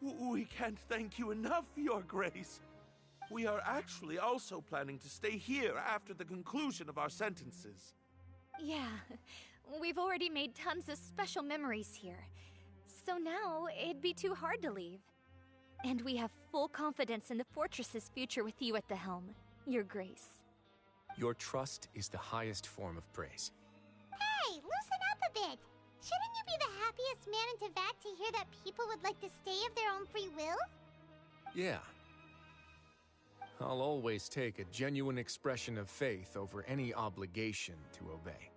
we can't thank you enough, Your Grace. We are actually also planning to stay here after the conclusion of our sentences. Yeah, we've already made tons of special memories here. So now, it'd be too hard to leave. And we have full confidence in the fortress's future with you at the helm, Your Grace. Your trust is the highest form of praise. Hey, loosen up a bit! Shouldn't you be the happiest man in Teyvat to hear that people would like to stay of their own free will? Yeah. I'll always take a genuine expression of faith over any obligation to obey.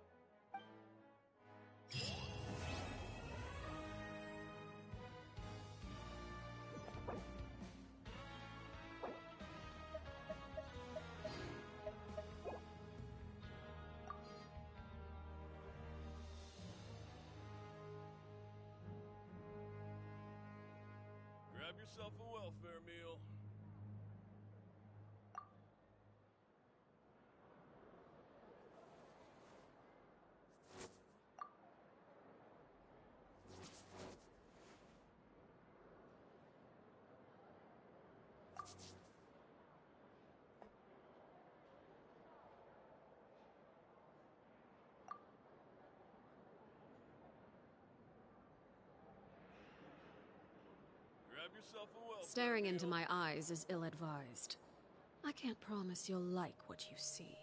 Grab yourself a welfare meal. Grab yourself a welfare Staring into meal. my eyes is ill-advised. I can't promise you'll like what you see.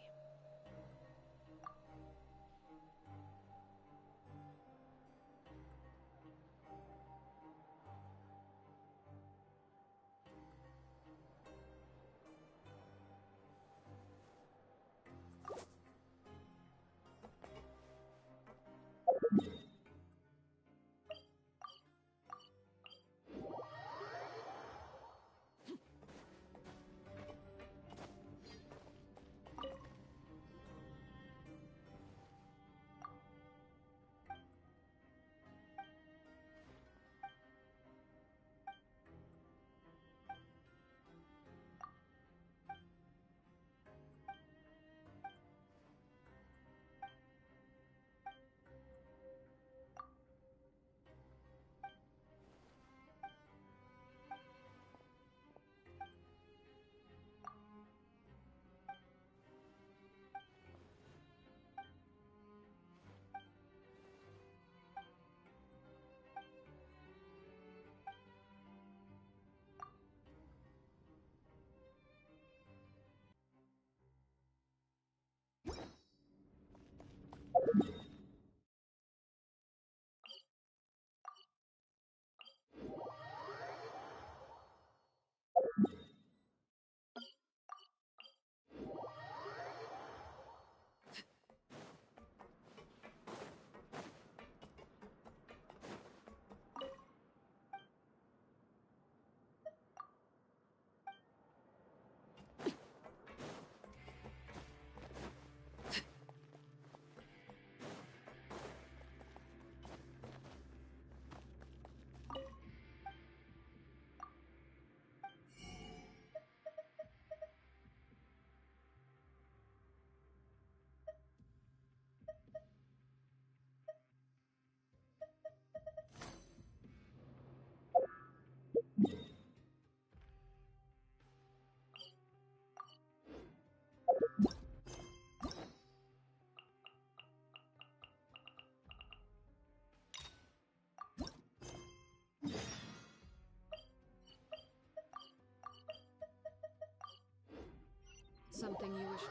Something you wish to...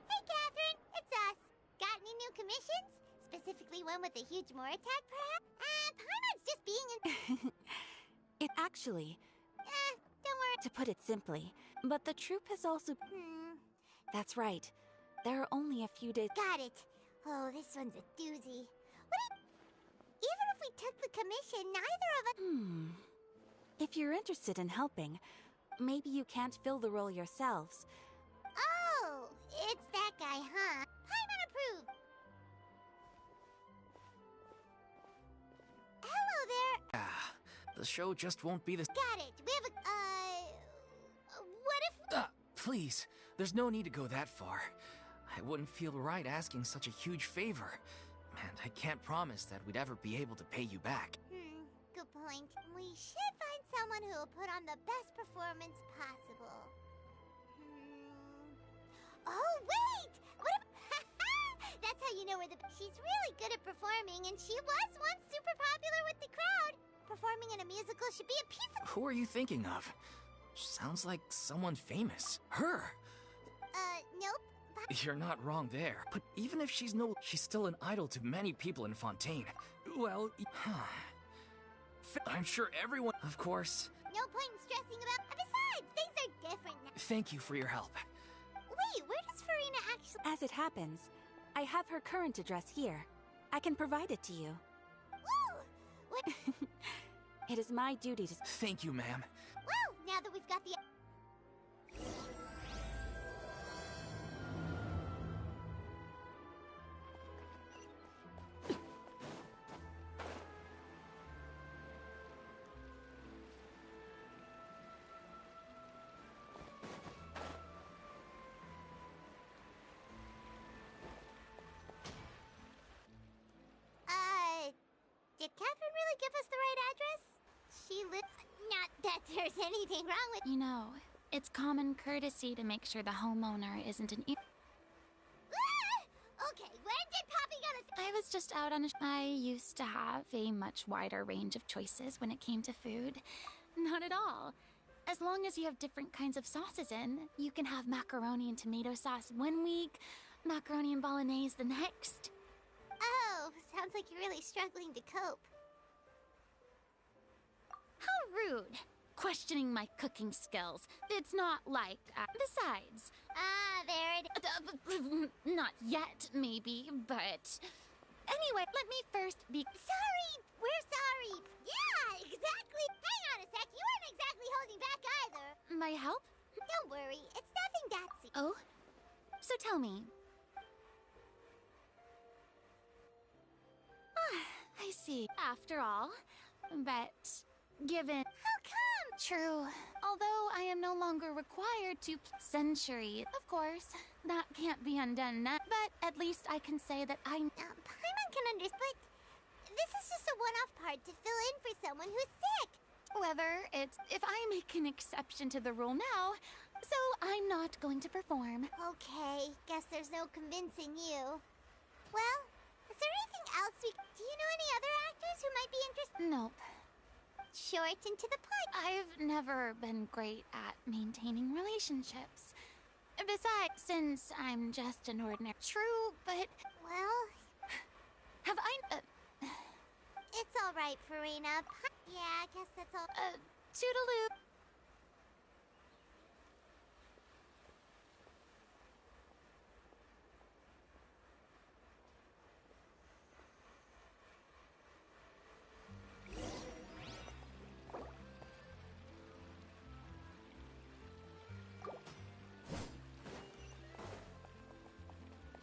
Hey, Catherine! It's us! Got any new commissions? Specifically one with a huge more attack, perhaps? Paimon's just being in... It actually... don't worry. To put it simply, but the troop has also... That's right. There are only a few days... Got it. Oh, this one's a doozy. Even if we took the commission, neither of us... If you're interested in helping, maybe you can't fill the role yourselves. Oh, it's that guy, huh? Paimon approved. Hello there. The show just won't be the... Got it. We have a... what if... Please, there's no need to go that far. I wouldn't feel right asking such a huge favor. And I can't promise that we'd ever be able to pay you back. Good point. We should find someone who will put on the best performance possible. Oh, wait! What if... That's how you know we're the... She's really good at performing, and she was once super popular with the crowd. Performing in a musical should be a piece of... Who are you thinking of? Sounds like someone famous. Her! Nope. But... You're not wrong there. But even if she's still an idol to many people in Fontaine. Well, I'm sure everyone... Of course. No point in stressing about... Besides, things are different now. Thank you for your help. Wait, where does Farina actually... As it happens, I have her current address here. I can provide it to you. Ooh! What... It is my duty to... Thank you, ma'am. Well, now that we've got the... Did Catherine really give us the right address? She not that there's anything wrong with... You know, it's common courtesy to make sure the homeowner isn't an... Okay, when did Poppy get a... I was just out on a... I used to have a much wider range of choices when it came to food. Not at all. As long as you have different kinds of sauces in, you can have macaroni and tomato sauce one week, macaroni and bolognese the next. Oh, sounds like you're really struggling to cope. How rude. Questioning my cooking skills. It's not like... besides... there it... Not yet, maybe, but... Anyway, let me first be... Sorry! We're sorry! Yeah, exactly! Hang on a sec, you weren't exactly holding back either. My help? Don't worry, it's nothing that serious. Oh? So tell me... I see. After all, but... given... How come? True. Although I am no longer required to... Century. Of course. That can't be undone now. But at least I can say that I... Paimon can understand, but... This is just a one-off part to fill in for someone who's sick. Whether it's... If I make an exception to the rule now, so I'm not going to perform. Okay, guess there's no convincing you. Well, is there anything else we... Do you know any other actors who might be interested? Nope. Short and to the point. I've never been great at maintaining relationships. Besides, since I'm just an ordinary... True, but... Well... Have I... It's alright, Farina. Yeah, I guess that's all... Toodaloo.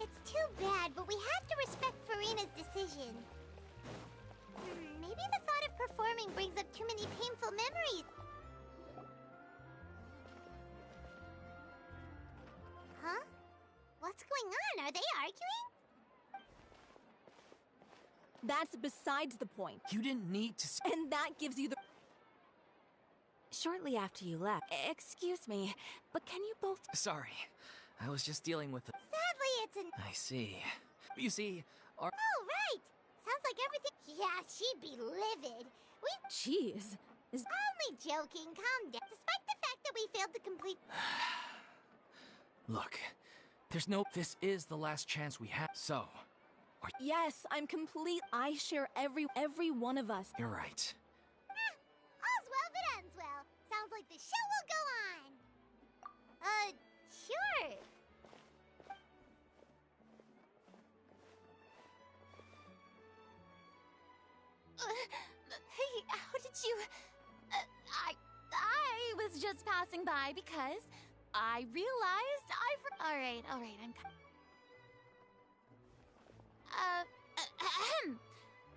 It's too bad, but we have to respect Farina's decision. Maybe the thought of performing brings up too many painful memories. Huh? What's going on? Are they arguing? That's besides the point. You didn't need to... And that gives you the... Shortly after you left... Excuse me, but can you both... Sorry. I was just dealing with the... Sadly, it's an... I see. You see, our... Oh, right! Sounds like everything... Yeah, she'd be livid. Jeez. Only joking, calm down. Despite the fact that we failed to complete... Look, there's no... This is the last chance we have, so... Yes, I'm complete. I share every one of us. You're right. All's well that ends well. Sounds like the show will go on. Sure. Hey, how did you... I was just passing by because I realized Alright, I'm...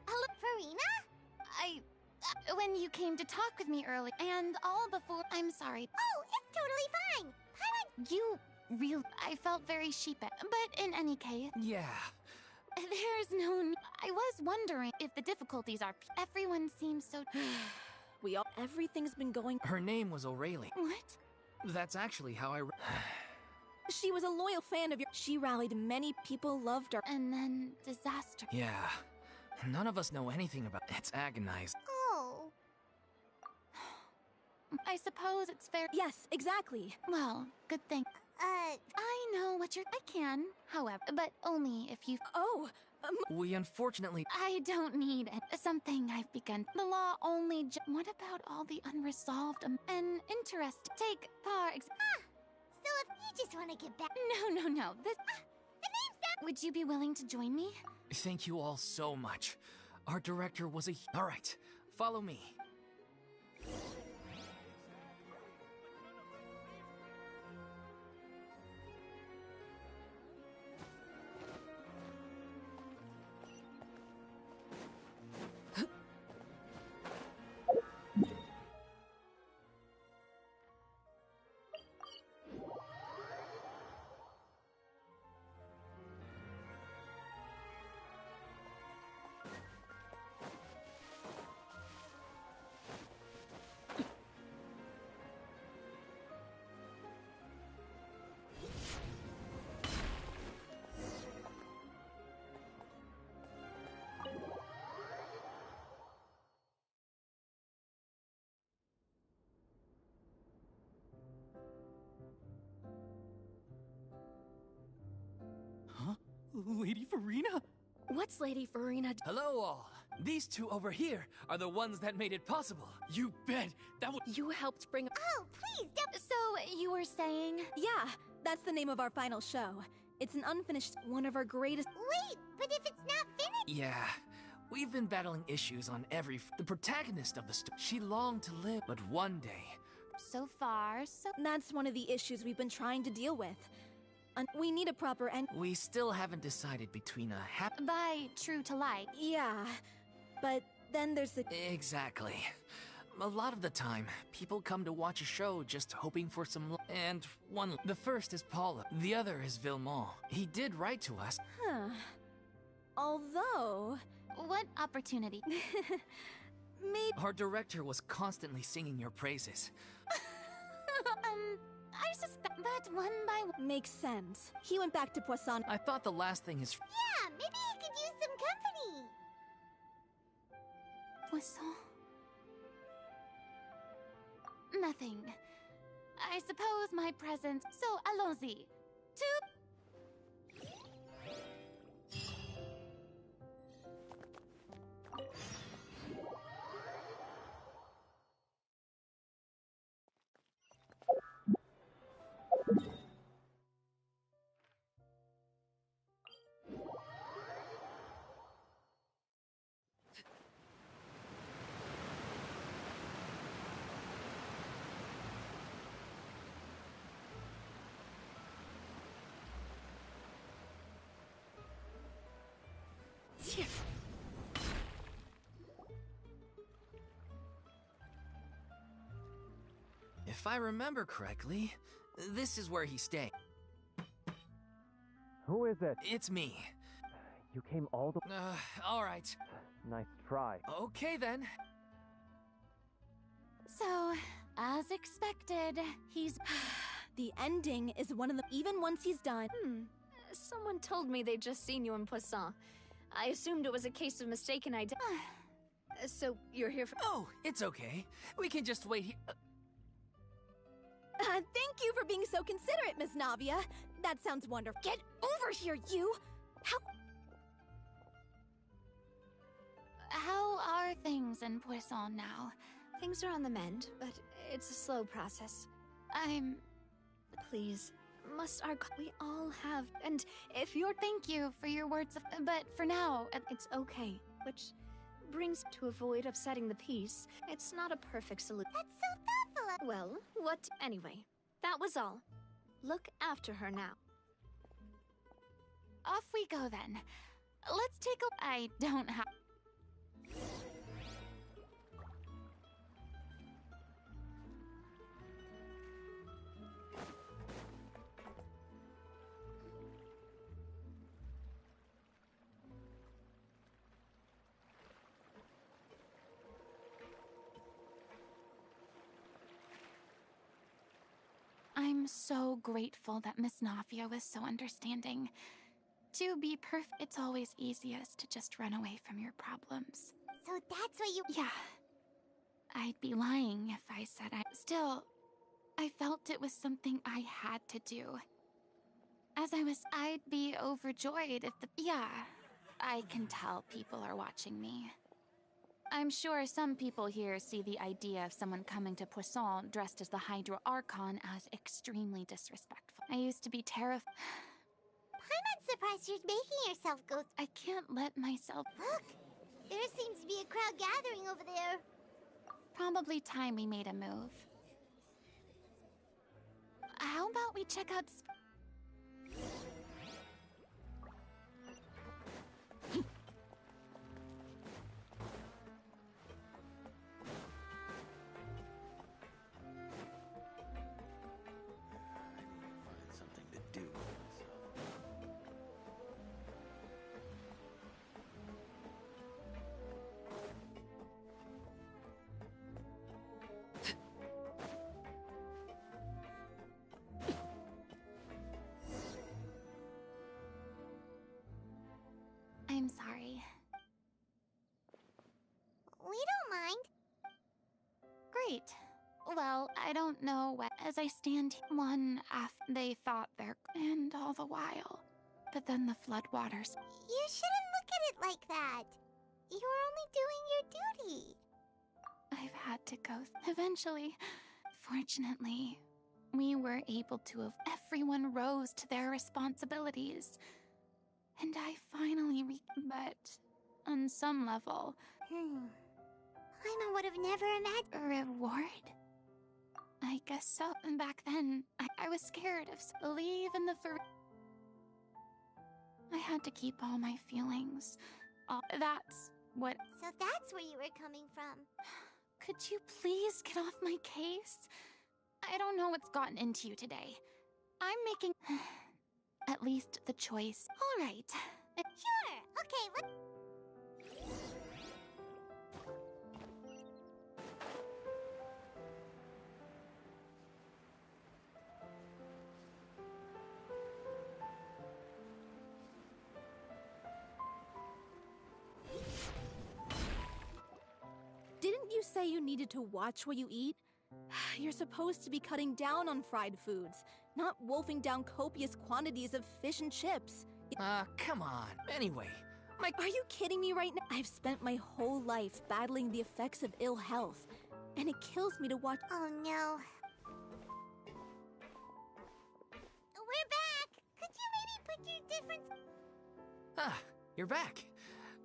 Hello, Farina? When you came to talk with me earlier, and all before... I'm sorry. Oh, it's totally fine. You really... I felt very sheepish, but in any case... Yeah. There's no... I was wondering if the difficulties are... Everyone seems so... Everything's been going... Her name was O'Reilly. What? That's actually how I... She was a loyal fan of yours. She rallied many people, loved her. And then disaster. Yeah. None of us know anything about... It's agonized. Oh. I suppose it's fair... Yes, exactly. Well, good thing. I know what you're... I can, however, but only if you... Oh! We unfortunately... I don't need it. Something I've begun. The law only... What about all the unresolved and interest? Take, Still, if you just want to get back... No. This... the name's that... Would you be willing to join me? Thank you all so much. Our director was a... All right, follow me. What's Lady Farina? Hello, all. These two over here are the ones that made it possible. You bet. You helped bring. Oh, please don't. So, you were saying? Yeah, that's the name of our final show. It's an unfinished, one of our greatest. Wait, but if it's not finished. Yeah. We've been battling issues on every. The protagonist of the story. She longed to live, but one day. So far, so. That's one of the issues we've been trying to deal with. We need a proper end. We still haven't decided between a happy. By true to life. Yeah, but then there's the. Exactly. A lot of the time, people come to watch a show just hoping for some. And one. The first is Paula. The other is Villemont. He did write to us. Huh. Although. What opportunity? Maybe. Our director was constantly singing your praises. I suspect, but one by one. Makes sense. He went back to Poisson. I thought the last thing is. Yeah, maybe he could use some company. Poisson. Nothing. I suppose my presence. So, allons-y. If I remember correctly, this is where he stayed. Who is it? It's me. You came all the... all right. Nice try. Okay, then. So, as expected, he's... The ending is one of the... Even once he's done... Someone told me they'd just seen you in Poisson. I assumed it was a case of mistaken identity. So, you're here for... Oh, it's okay. We can just wait here... Thank you for being so considerate, Miss Navia. That sounds wonderful. Get over here, you! How are things in Poisson now? Things are on the mend, but it's a slow process. Please, must our... We all have... And if you're... Thank you for your words of... But for now... It's okay. Which brings to avoid upsetting the peace. It's not a perfect solution. That's so thoughtful. Well, what... Anyway, that was all. Look after her now. Off we go then. Let's take a... I don't have... I'm so grateful that Miss Navia was so understanding. To be perfect, it's always easiest to just run away from your problems. So that's what you... Yeah. I'd be lying if I said I... Still, I felt it was something I had to do. I'd be overjoyed if the... Yeah, I can tell people are watching me. I'm sure some people here see the idea of someone coming to Poisson dressed as the Hydra Archon as extremely disrespectful. I used to be terrified. I'm not surprised you're making yourself go... I can't let myself... Look! There seems to be a crowd gathering over there. Probably time we made a move. How about we check out... I'm sorry. We don't mind. Great. Well, I don't know what... As I stand one after they thought their... And all the while... But then the floodwaters. You shouldn't look at it like that. You're only doing your duty. I've had to go. Eventually, fortunately, we were able to everyone rose to their responsibilities. And I finally but on some level... Paimon would have never imagined... A reward? I guess so. And back then, I was scared of believe in the I had to keep all my feelings. That's what... So that's where you were coming from. Could you please get off my case? I don't know what's gotten into you today. I'm making... at least the choice. All right. Sure. Okay, let's... Didn't you say you needed to watch what you eat? You're supposed to be cutting down on fried foods, not wolfing down copious quantities of fish and chips. Come on. Anyway, Are you kidding me right now? I've spent my whole life battling the effects of ill health, and it kills me to watch— Oh no. We're back! Could you maybe put your difference— you're back.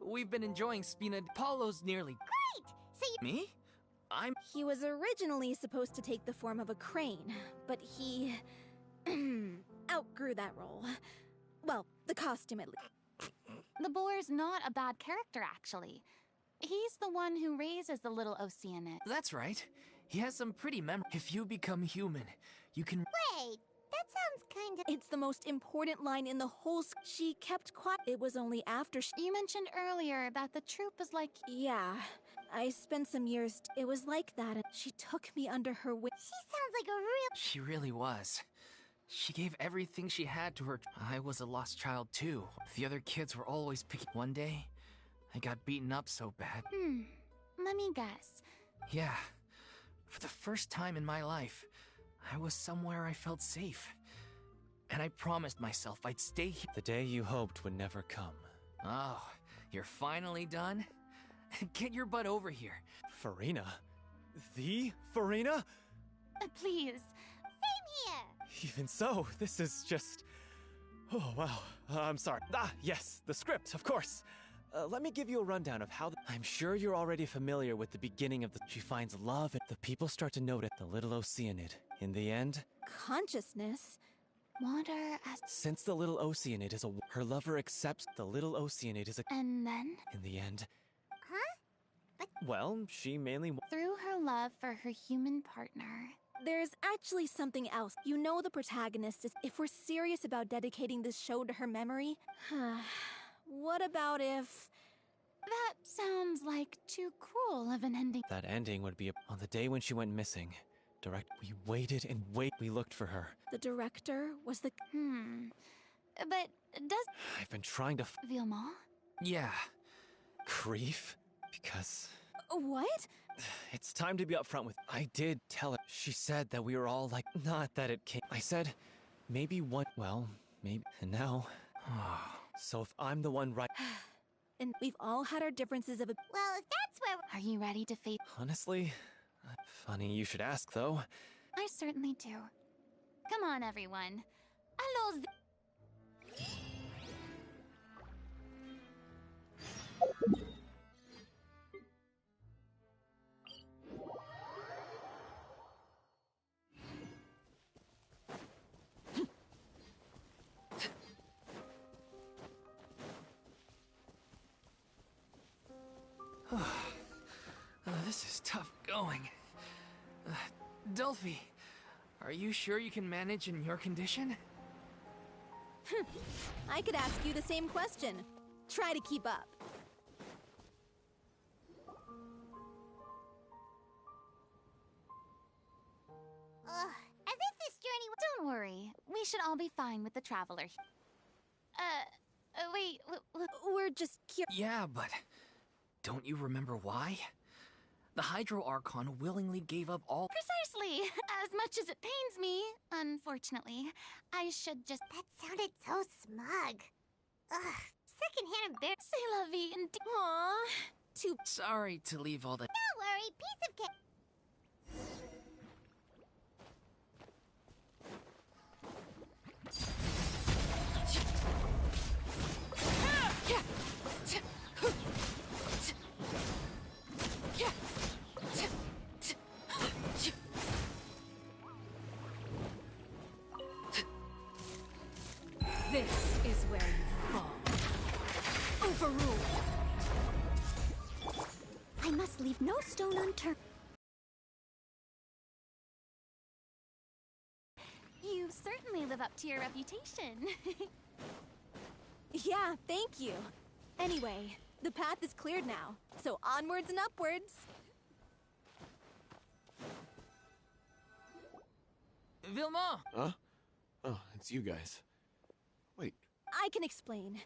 We've been enjoying Spina. Paulo's nearly— Great! So you— Me? He was originally supposed to take the form of a crane, but he outgrew that role. Well, the costume at least. The boar's not a bad character, actually. He's the one who raises the little Oceanid. That's right. He has some pretty If you become human, you can— Wait, that sounds kind of— It's the most important line in the whole She kept quiet. It was only after You mentioned earlier that the troop was like... Yeah. I spent some years— It was like that, and she took me under her wing. She sounds like a real— She really was. She gave everything she had to her. I was a lost child, too. The other kids were always picking. One day, I got beaten up so bad. Let me guess. Yeah. For the first time in my life, I was somewhere I felt safe. And I promised myself I'd stay here. The day you hoped would never come. Oh, you're finally done? Get your butt over here. Farina? The Farina? Please. Same here! Even so, this is just... Oh, wow. I'm sorry. Yes, the script, of course. Let me give you a rundown of how I'm sure you're already familiar with the beginning of She finds love and the people start to notice the little Oceanid. In the end... Consciousness? Water as... Since the little Oceanid is her lover accepts the little Oceanid is And then? In the end... Huh? But... Well, she mainly... Through her love for her human partner... There's actually something else. You know the protagonist is— If we're serious about dedicating this show to her memory... What about if... That sounds like too cruel of an ending. That ending would be on the day when she went missing. We waited and we looked for her. The director was the... But does... I've been trying to... Vilma? Yeah. Grief? Because... What? It's time to be upfront with... I did tell her. She said that we were all like... Not that it came... I said, maybe one... Well, maybe... And now... So if I'm the one right... And we've all had our differences of... Well, if that's where... Are you ready to face... Honestly... Funny you should ask, though. I certainly do. Come on, everyone. Hello, This is tough going. Delphi, are you sure you can manage in your condition? I could ask you the same question. Try to keep up. As if this journey... Don't worry. We should all be fine with the traveler. Wait, we're just curious. Yeah, but don't you remember why? The Hydro Archon willingly gave up all... Precisely! As much as it pains me, unfortunately, I should just... That sounded so smug. Ugh, secondhand embarrassment. C'est la vie indeed. Aww. Too. Sorry to leave all the. Don't worry, piece of cake. This is where you fall. Overruled. I must leave no stone unturned. You certainly live up to your reputation. Yeah, thank you. Anyway, the path is cleared now, so onwards and upwards. Vilma! Huh? Oh, it's you guys. Wait, I can explain.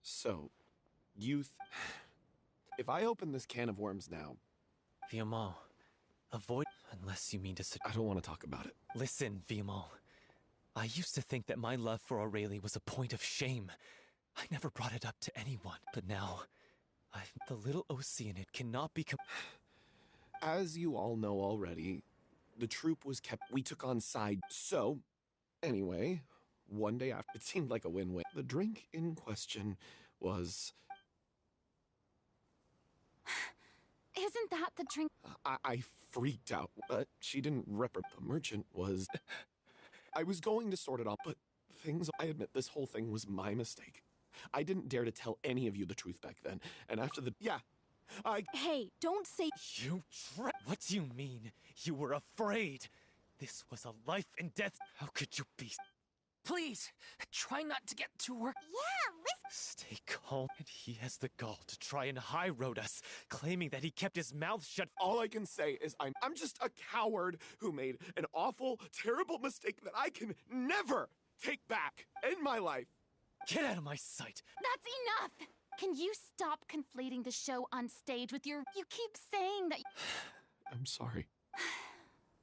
so, if I open this can of worms now... Viamal, avoid... Unless you mean to... I don't want to talk about it. Listen, Viamal. I used to think that my love for Aurelie was a point of shame. I never brought it up to anyone, but now... the little Oceanid cannot become... As you all know already, the troop was kept... We took on side... So, anyway, one day after... It seemed like a win-win. The drink in question was... Isn't that the drink? I freaked out, but she didn't The merchant was... I was going to sort it out, but I admit this whole thing was my mistake. I didn't dare to tell any of you the truth back then, and after the... Yeah, Hey, don't say... What do you mean? You were afraid? This was a life and death... How could you be... Please, try not to get too worked. Yeah, listen. Stay calm. And he has the gall to try and high-road us, claiming that he kept his mouth shut. All I can say is I'm just a coward who made an awful, terrible mistake that I can never take back in my life. Get out of my sight. That's enough! Can you stop conflating the show on stage with your... You keep saying that... I'm sorry.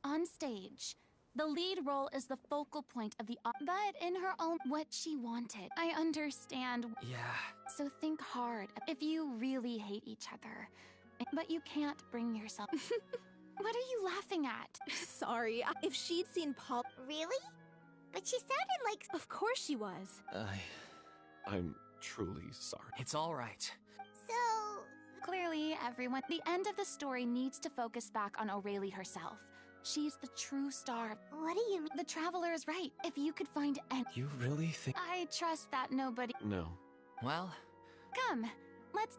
On stage, the lead role is the focal point of the... But in her own... What she wanted. I understand. Yeah. So think hard if you really hate each other. But you can't bring yourself... What are you laughing at? Sorry, if she'd seen Paul... Really? But she sounded like... Of course she was. I'm truly sorry. It's all right. So... Clearly, everyone... The end of the story needs to focus back on Aurelie herself. She's the true star. What do you mean? The Traveler is right. If you could find any... You really think... I trust that nobody... No. Well... Come, let's...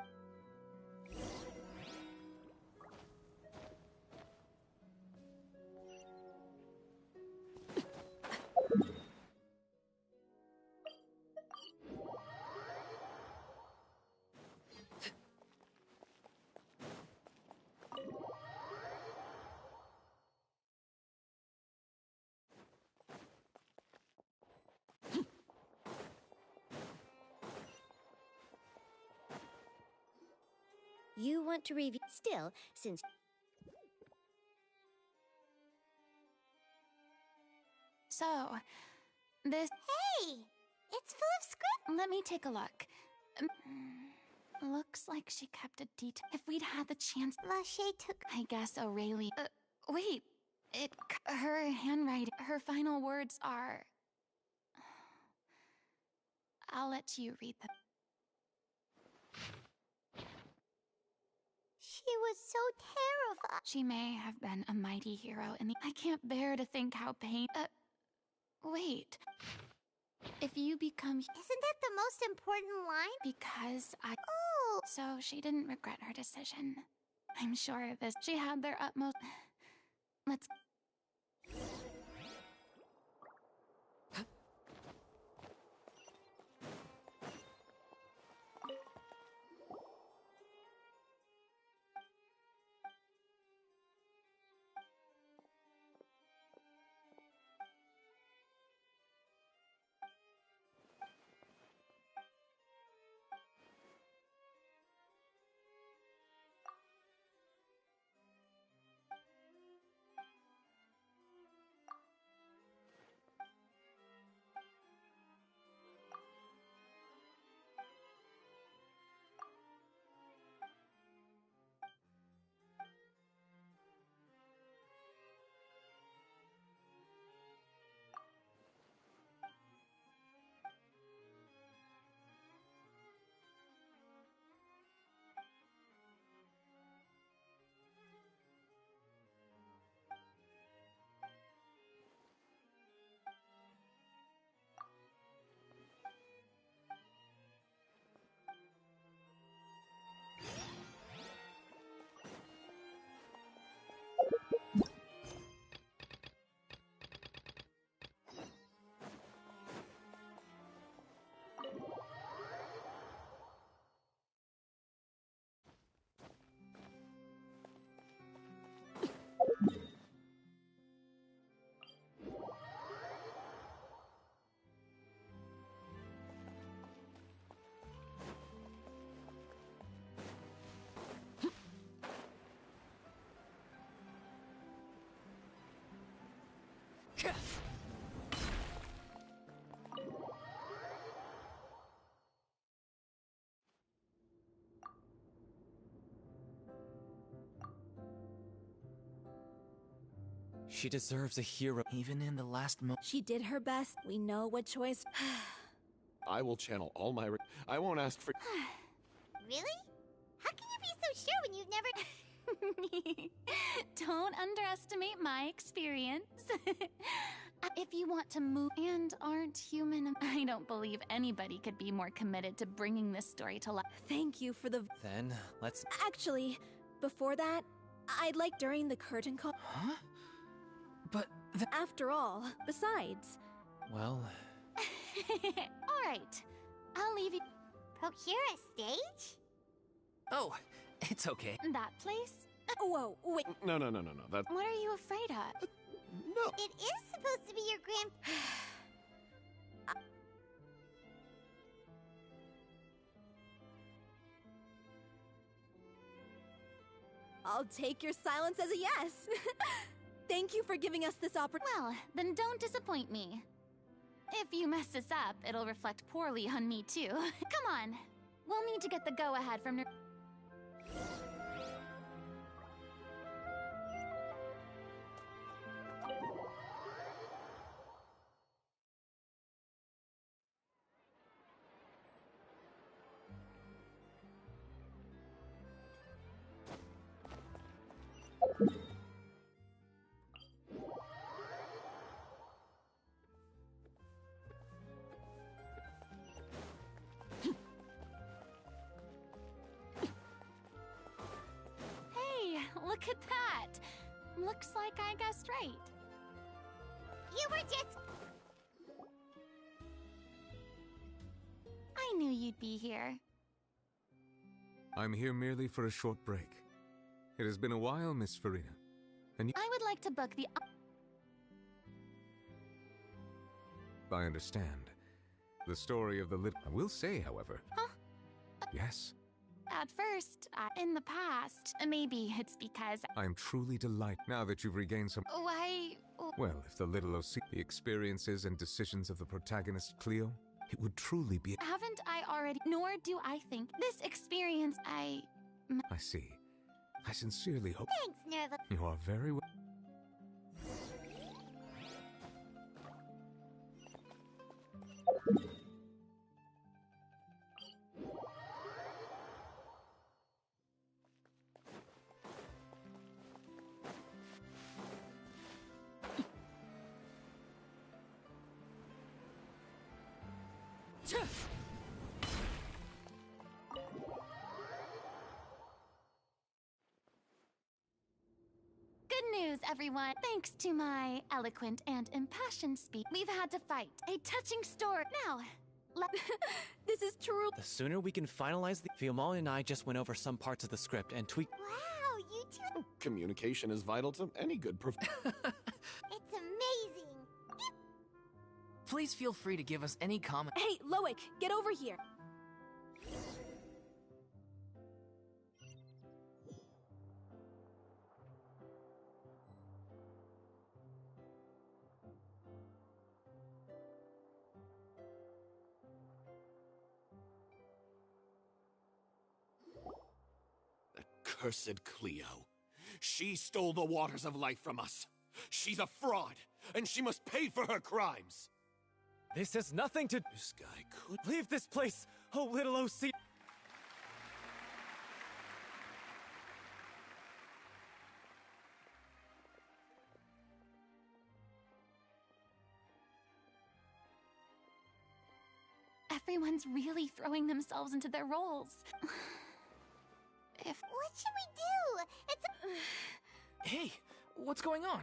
You want to review... Still, since... So, this... Hey! It's full of script! Let me take a look. Looks like she kept a detail. If we'd had the chance... Lachey took... I guess Aurelie... wait. Her handwriting... Her final words are... I'll let you read them. She was so terrified. She may have been a mighty hero in the... I can't bear to think how pain... wait. If you become... Isn't that the most important line? Because I... Oh! So she didn't regret her decision. I'm sure of this. She had their utmost... Let's... She deserves a hero. Even in the last moment. She did her best. We know what choice. I will channel all my. I won't ask for. Really? How can you be so sure when you've never... Don't underestimate my experience. If you want to move and aren't human, I don't believe anybody could be more committed to bringing this story to life. Thank you for the... Then, let's... Actually, before that, I'd like during the curtain call... Huh? But after all, besides... Well... All right. I'll leave you... Procure a stage? Oh, it's okay. That place? Whoa, wait. No. That. What are you afraid of? No. It is supposed to be your grand... I'll take your silence as a yes. Thank you for giving us this opportunity. Well, then don't disappoint me. If you mess this up, it'll reflect poorly on me too. Come on. We'll need to get the go-ahead from... Look at that! Looks like I guessed right. You were just... I knew you'd be here. I'm here merely for a short break. It has been a while, Miss Farina. And you... I would like to book the... I understand. The story of the little... I will say, however... Huh? Yes. At first, in the past, maybe it's because... I'm truly delighted now that you've regained some... Why... Well, if the little OC... The experiences and decisions of the protagonist, Cleo, it would truly be... Haven't I already... Nor do I think this experience, I see. I sincerely hope... Thanks, Nerva. You are very well... Good news, everyone. Thanks to my eloquent and impassioned speech, we've had to fight. A touching story. Now, this is true. The sooner we can finalize the... Fiamal and I just went over some parts of the script and tweaked... Wow, you two... Communication is vital to any good It's amazing. Please feel free to give us any comment. Hey, Loic, get over here. Cursed Cleo. She stole the waters of life from us. She's a fraud, and she must pay for her crimes. This has nothing to... This guy could... Leave this place, oh little OC... Everyone's really throwing themselves into their roles. What should we do? It's... Hey, what's going on?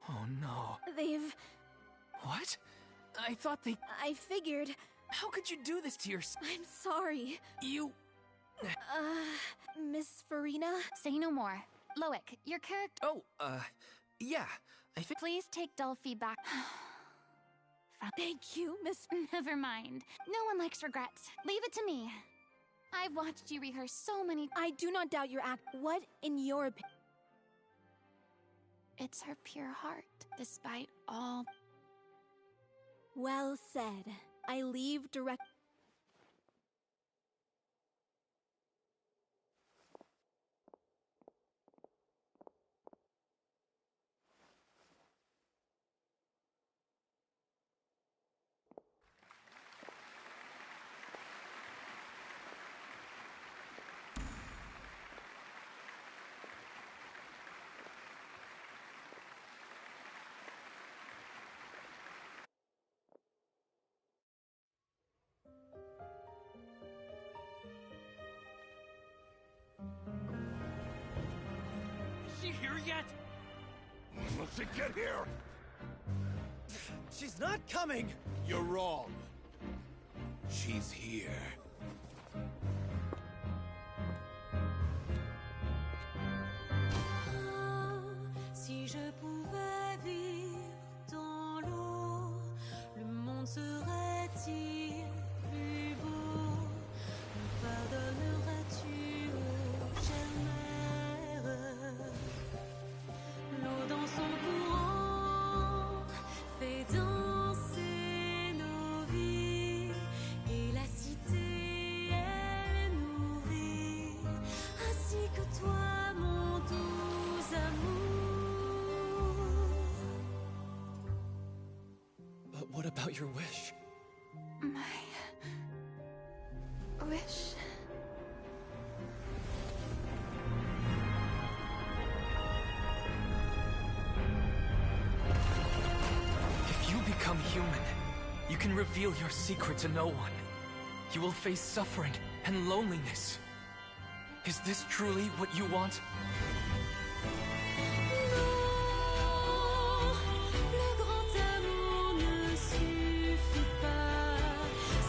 Oh no. They've... What? I thought they... I figured... How could you do this to yourself? I'm sorry. You... Miss Farina? Say no more. Loic, your character... Oh, yeah. I think... Please take dull feedback. Thank you, Miss... Never mind. No one likes regrets. Leave it to me. I've watched you rehearse so many... I do not doubt your act. What, in your opinion... It's her pure heart, despite all. Well said. I leave direct. Is she here yet? Must she get here? She's not coming! You're wrong. She's here. Si je pouvais vivre dans l'eau, le monde serait-il plus beau? Me pardonneras-tu, ô chère mère? L'eau dans son courant fait danser nos vies, et la cité elle est nourrie, ainsi que toi, mon doux amour. But what about your wish? My wish. If you become human, you can reveal your secret to no one. You will face suffering and loneliness. Is this truly what you want? Le grand amour ne suffit pas,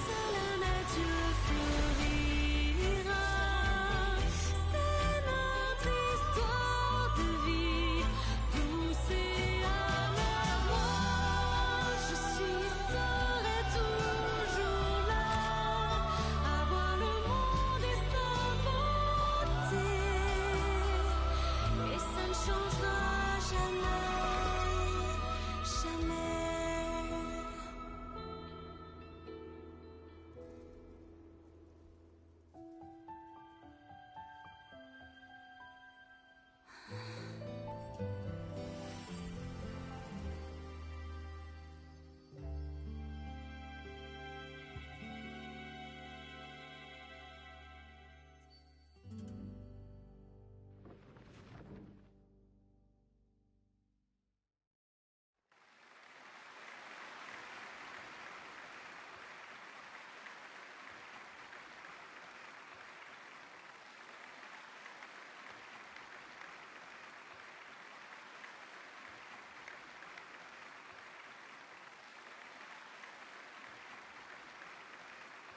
seul un adieu fleurira. C'est notre histoire de vie, douce et amère. Moi, je suis, serai toujours là, à voir le monde et sa beauté, et ça ne changera jamais, jamais.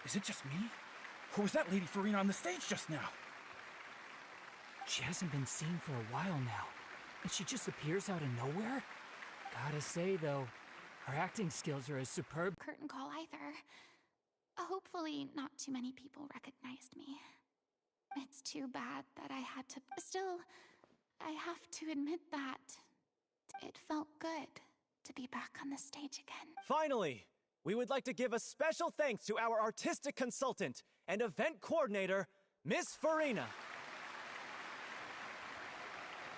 Is it just me? Or was that Lady Farina on the stage just now? She hasn't been seen for a while now, and she just appears out of nowhere? Gotta say, though, her acting skills are as superb. Curtain call either. Hopefully, not too many people recognized me. It's too bad that I had to. Still, I have to admit that it felt good to be back on the stage again. Finally, we would like to give a special thanks to our artistic consultant and event coordinator, Miss Farina.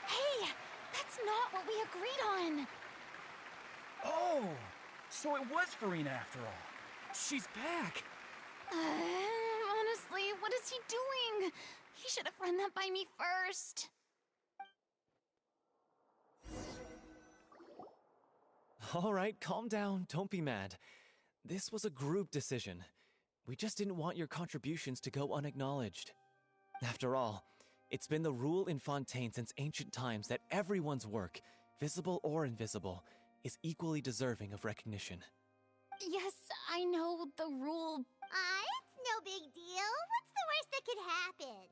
Hey, that's not what we agreed on. Oh, so it was Farina after all. She's back. Honestly, what is he doing? He should have run that by me first. All right, calm down. Don't be mad. This was a group decision. We just didn't want your contributions to go unacknowledged. After all, it's been the rule in Fontaine since ancient times that everyone's work, visible or invisible, is equally deserving of recognition. Yes, I know the rule. It's no big deal. What's the worst that could happen?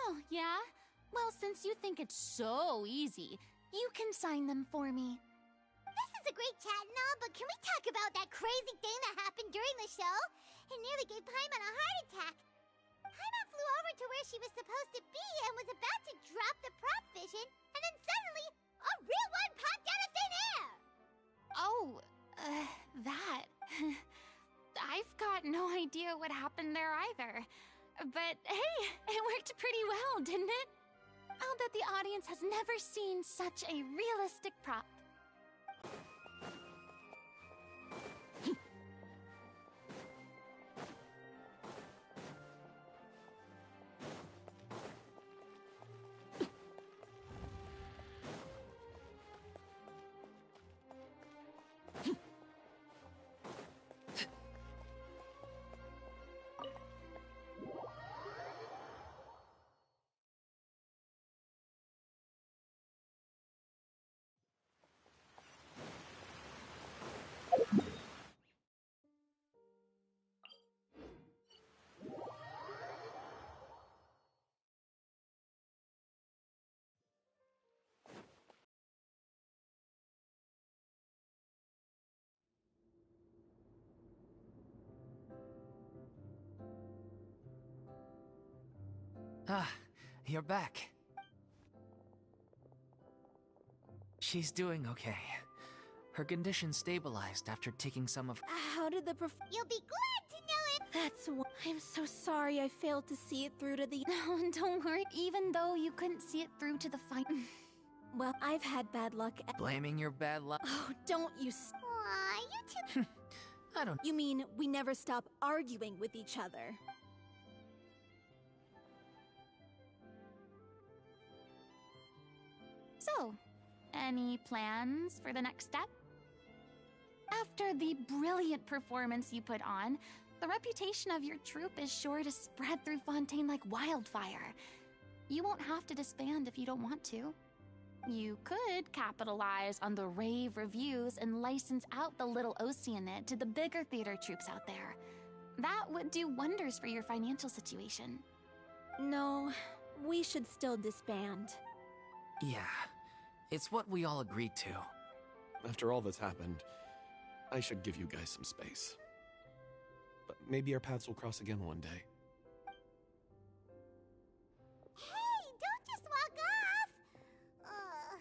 Oh, yeah? Well, since you think it's so easy, you can sign them for me. This is a great chat and all, but can we talk about that crazy thing that happened during the show? It nearly gave Paimon a heart attack. Paimon flew over to where she was supposed to be and was about to drop the prop vision, and then suddenly, a real one popped out of thin air! Oh, that. I've got no idea what happened there either. But hey, it worked pretty well, didn't it? I'll bet the audience has never seen such a realistic prop. Ah, you're back. She's doing okay. Her condition stabilized after taking some of— How did the You'll be glad to know it! That's I'm so sorry I failed to see it through to the— No, don't worry, even though you couldn't see it through to the final. Well, I've had bad luck. Blaming your bad luck? Oh, don't you Aw, you two— I don't— You mean we never stop arguing with each other? So, any plans for the next step? After the brilliant performance you put on, the reputation of your troupe is sure to spread through Fontaine like wildfire. You won't have to disband if you don't want to. You could capitalize on the rave reviews and license out the little Oceanid to the bigger theater troupes out there. That would do wonders for your financial situation. No, we should still disband. Yeah, it's what we all agreed to. After all that's happened, I should give you guys some space. But maybe our paths will cross again one day. Hey, don't just walk off!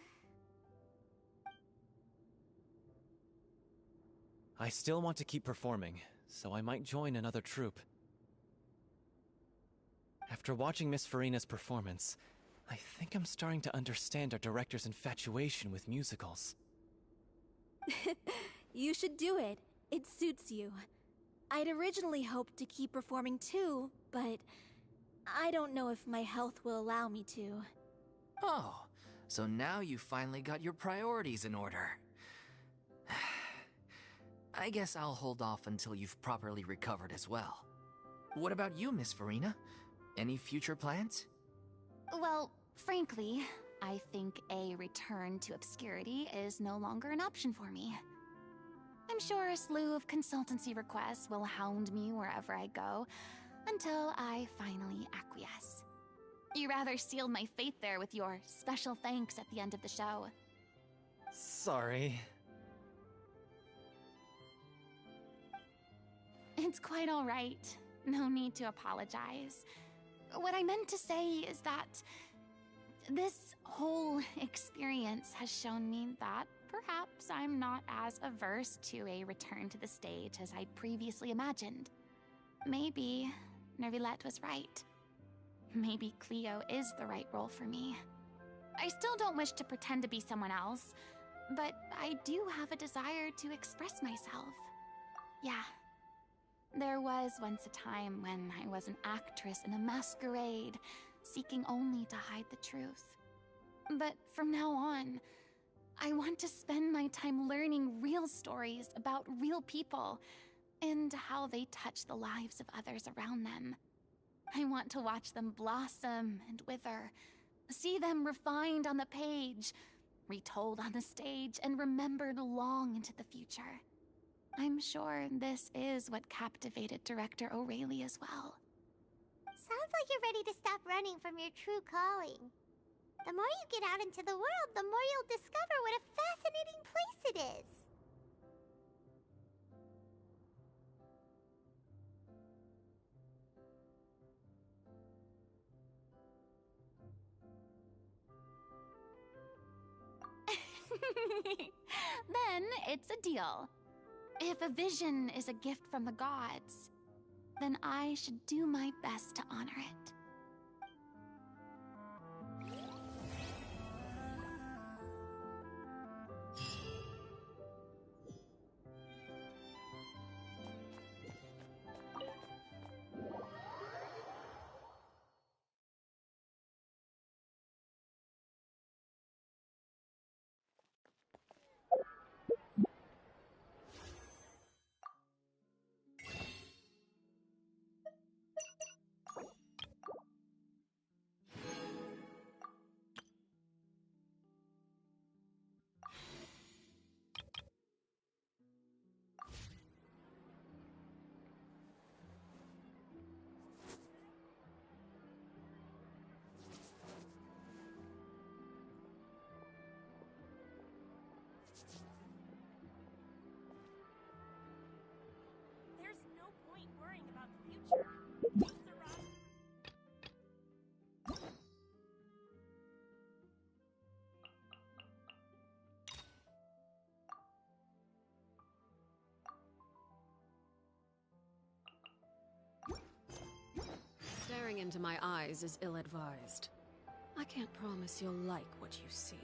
I still want to keep performing, so I might join another troupe. After watching Miss Farina's performance, I think I'm starting to understand our director's infatuation with musicals. You should do it. It suits you. I'd originally hoped to keep performing too, but I don't know if my health will allow me to. Oh, so now you finally got your priorities in order. I guess I'll hold off until you've properly recovered as well. What about you, Miss Farina? Any future plans? Well, frankly, I think a return to obscurity is no longer an option for me. I'm sure a slew of consultancy requests will hound me wherever I go, until I finally acquiesce. You rather sealed my fate there with your special thanks at the end of the show. Sorry. It's quite all right. No need to apologize. What I meant to say is that this whole experience has shown me that perhaps I'm not as averse to a return to the stage as I'd previously imagined. Maybe Nervilette was right. Maybe Cleo is the right role for me. I still don't wish to pretend to be someone else, but I do have a desire to express myself. Yeah. There was once a time when I was an actress in a masquerade, seeking only to hide the truth. But from now on, I want to spend my time learning real stories about real people and how they touch the lives of others around them. I want to watch them blossom and wither, see them refined on the page, retold on the stage, and remembered long into the future. I'm sure this is what captivated director O'Reilly as well. Sounds like you're ready to stop running from your true calling. The more you get out into the world, the more you'll discover what a fascinating place it is. Then it's a deal. If a vision is a gift from the gods, then I should do my best to honor it. There's no point worrying about the future. Staring into my eyes is ill-advised. I can't promise you'll like what you see.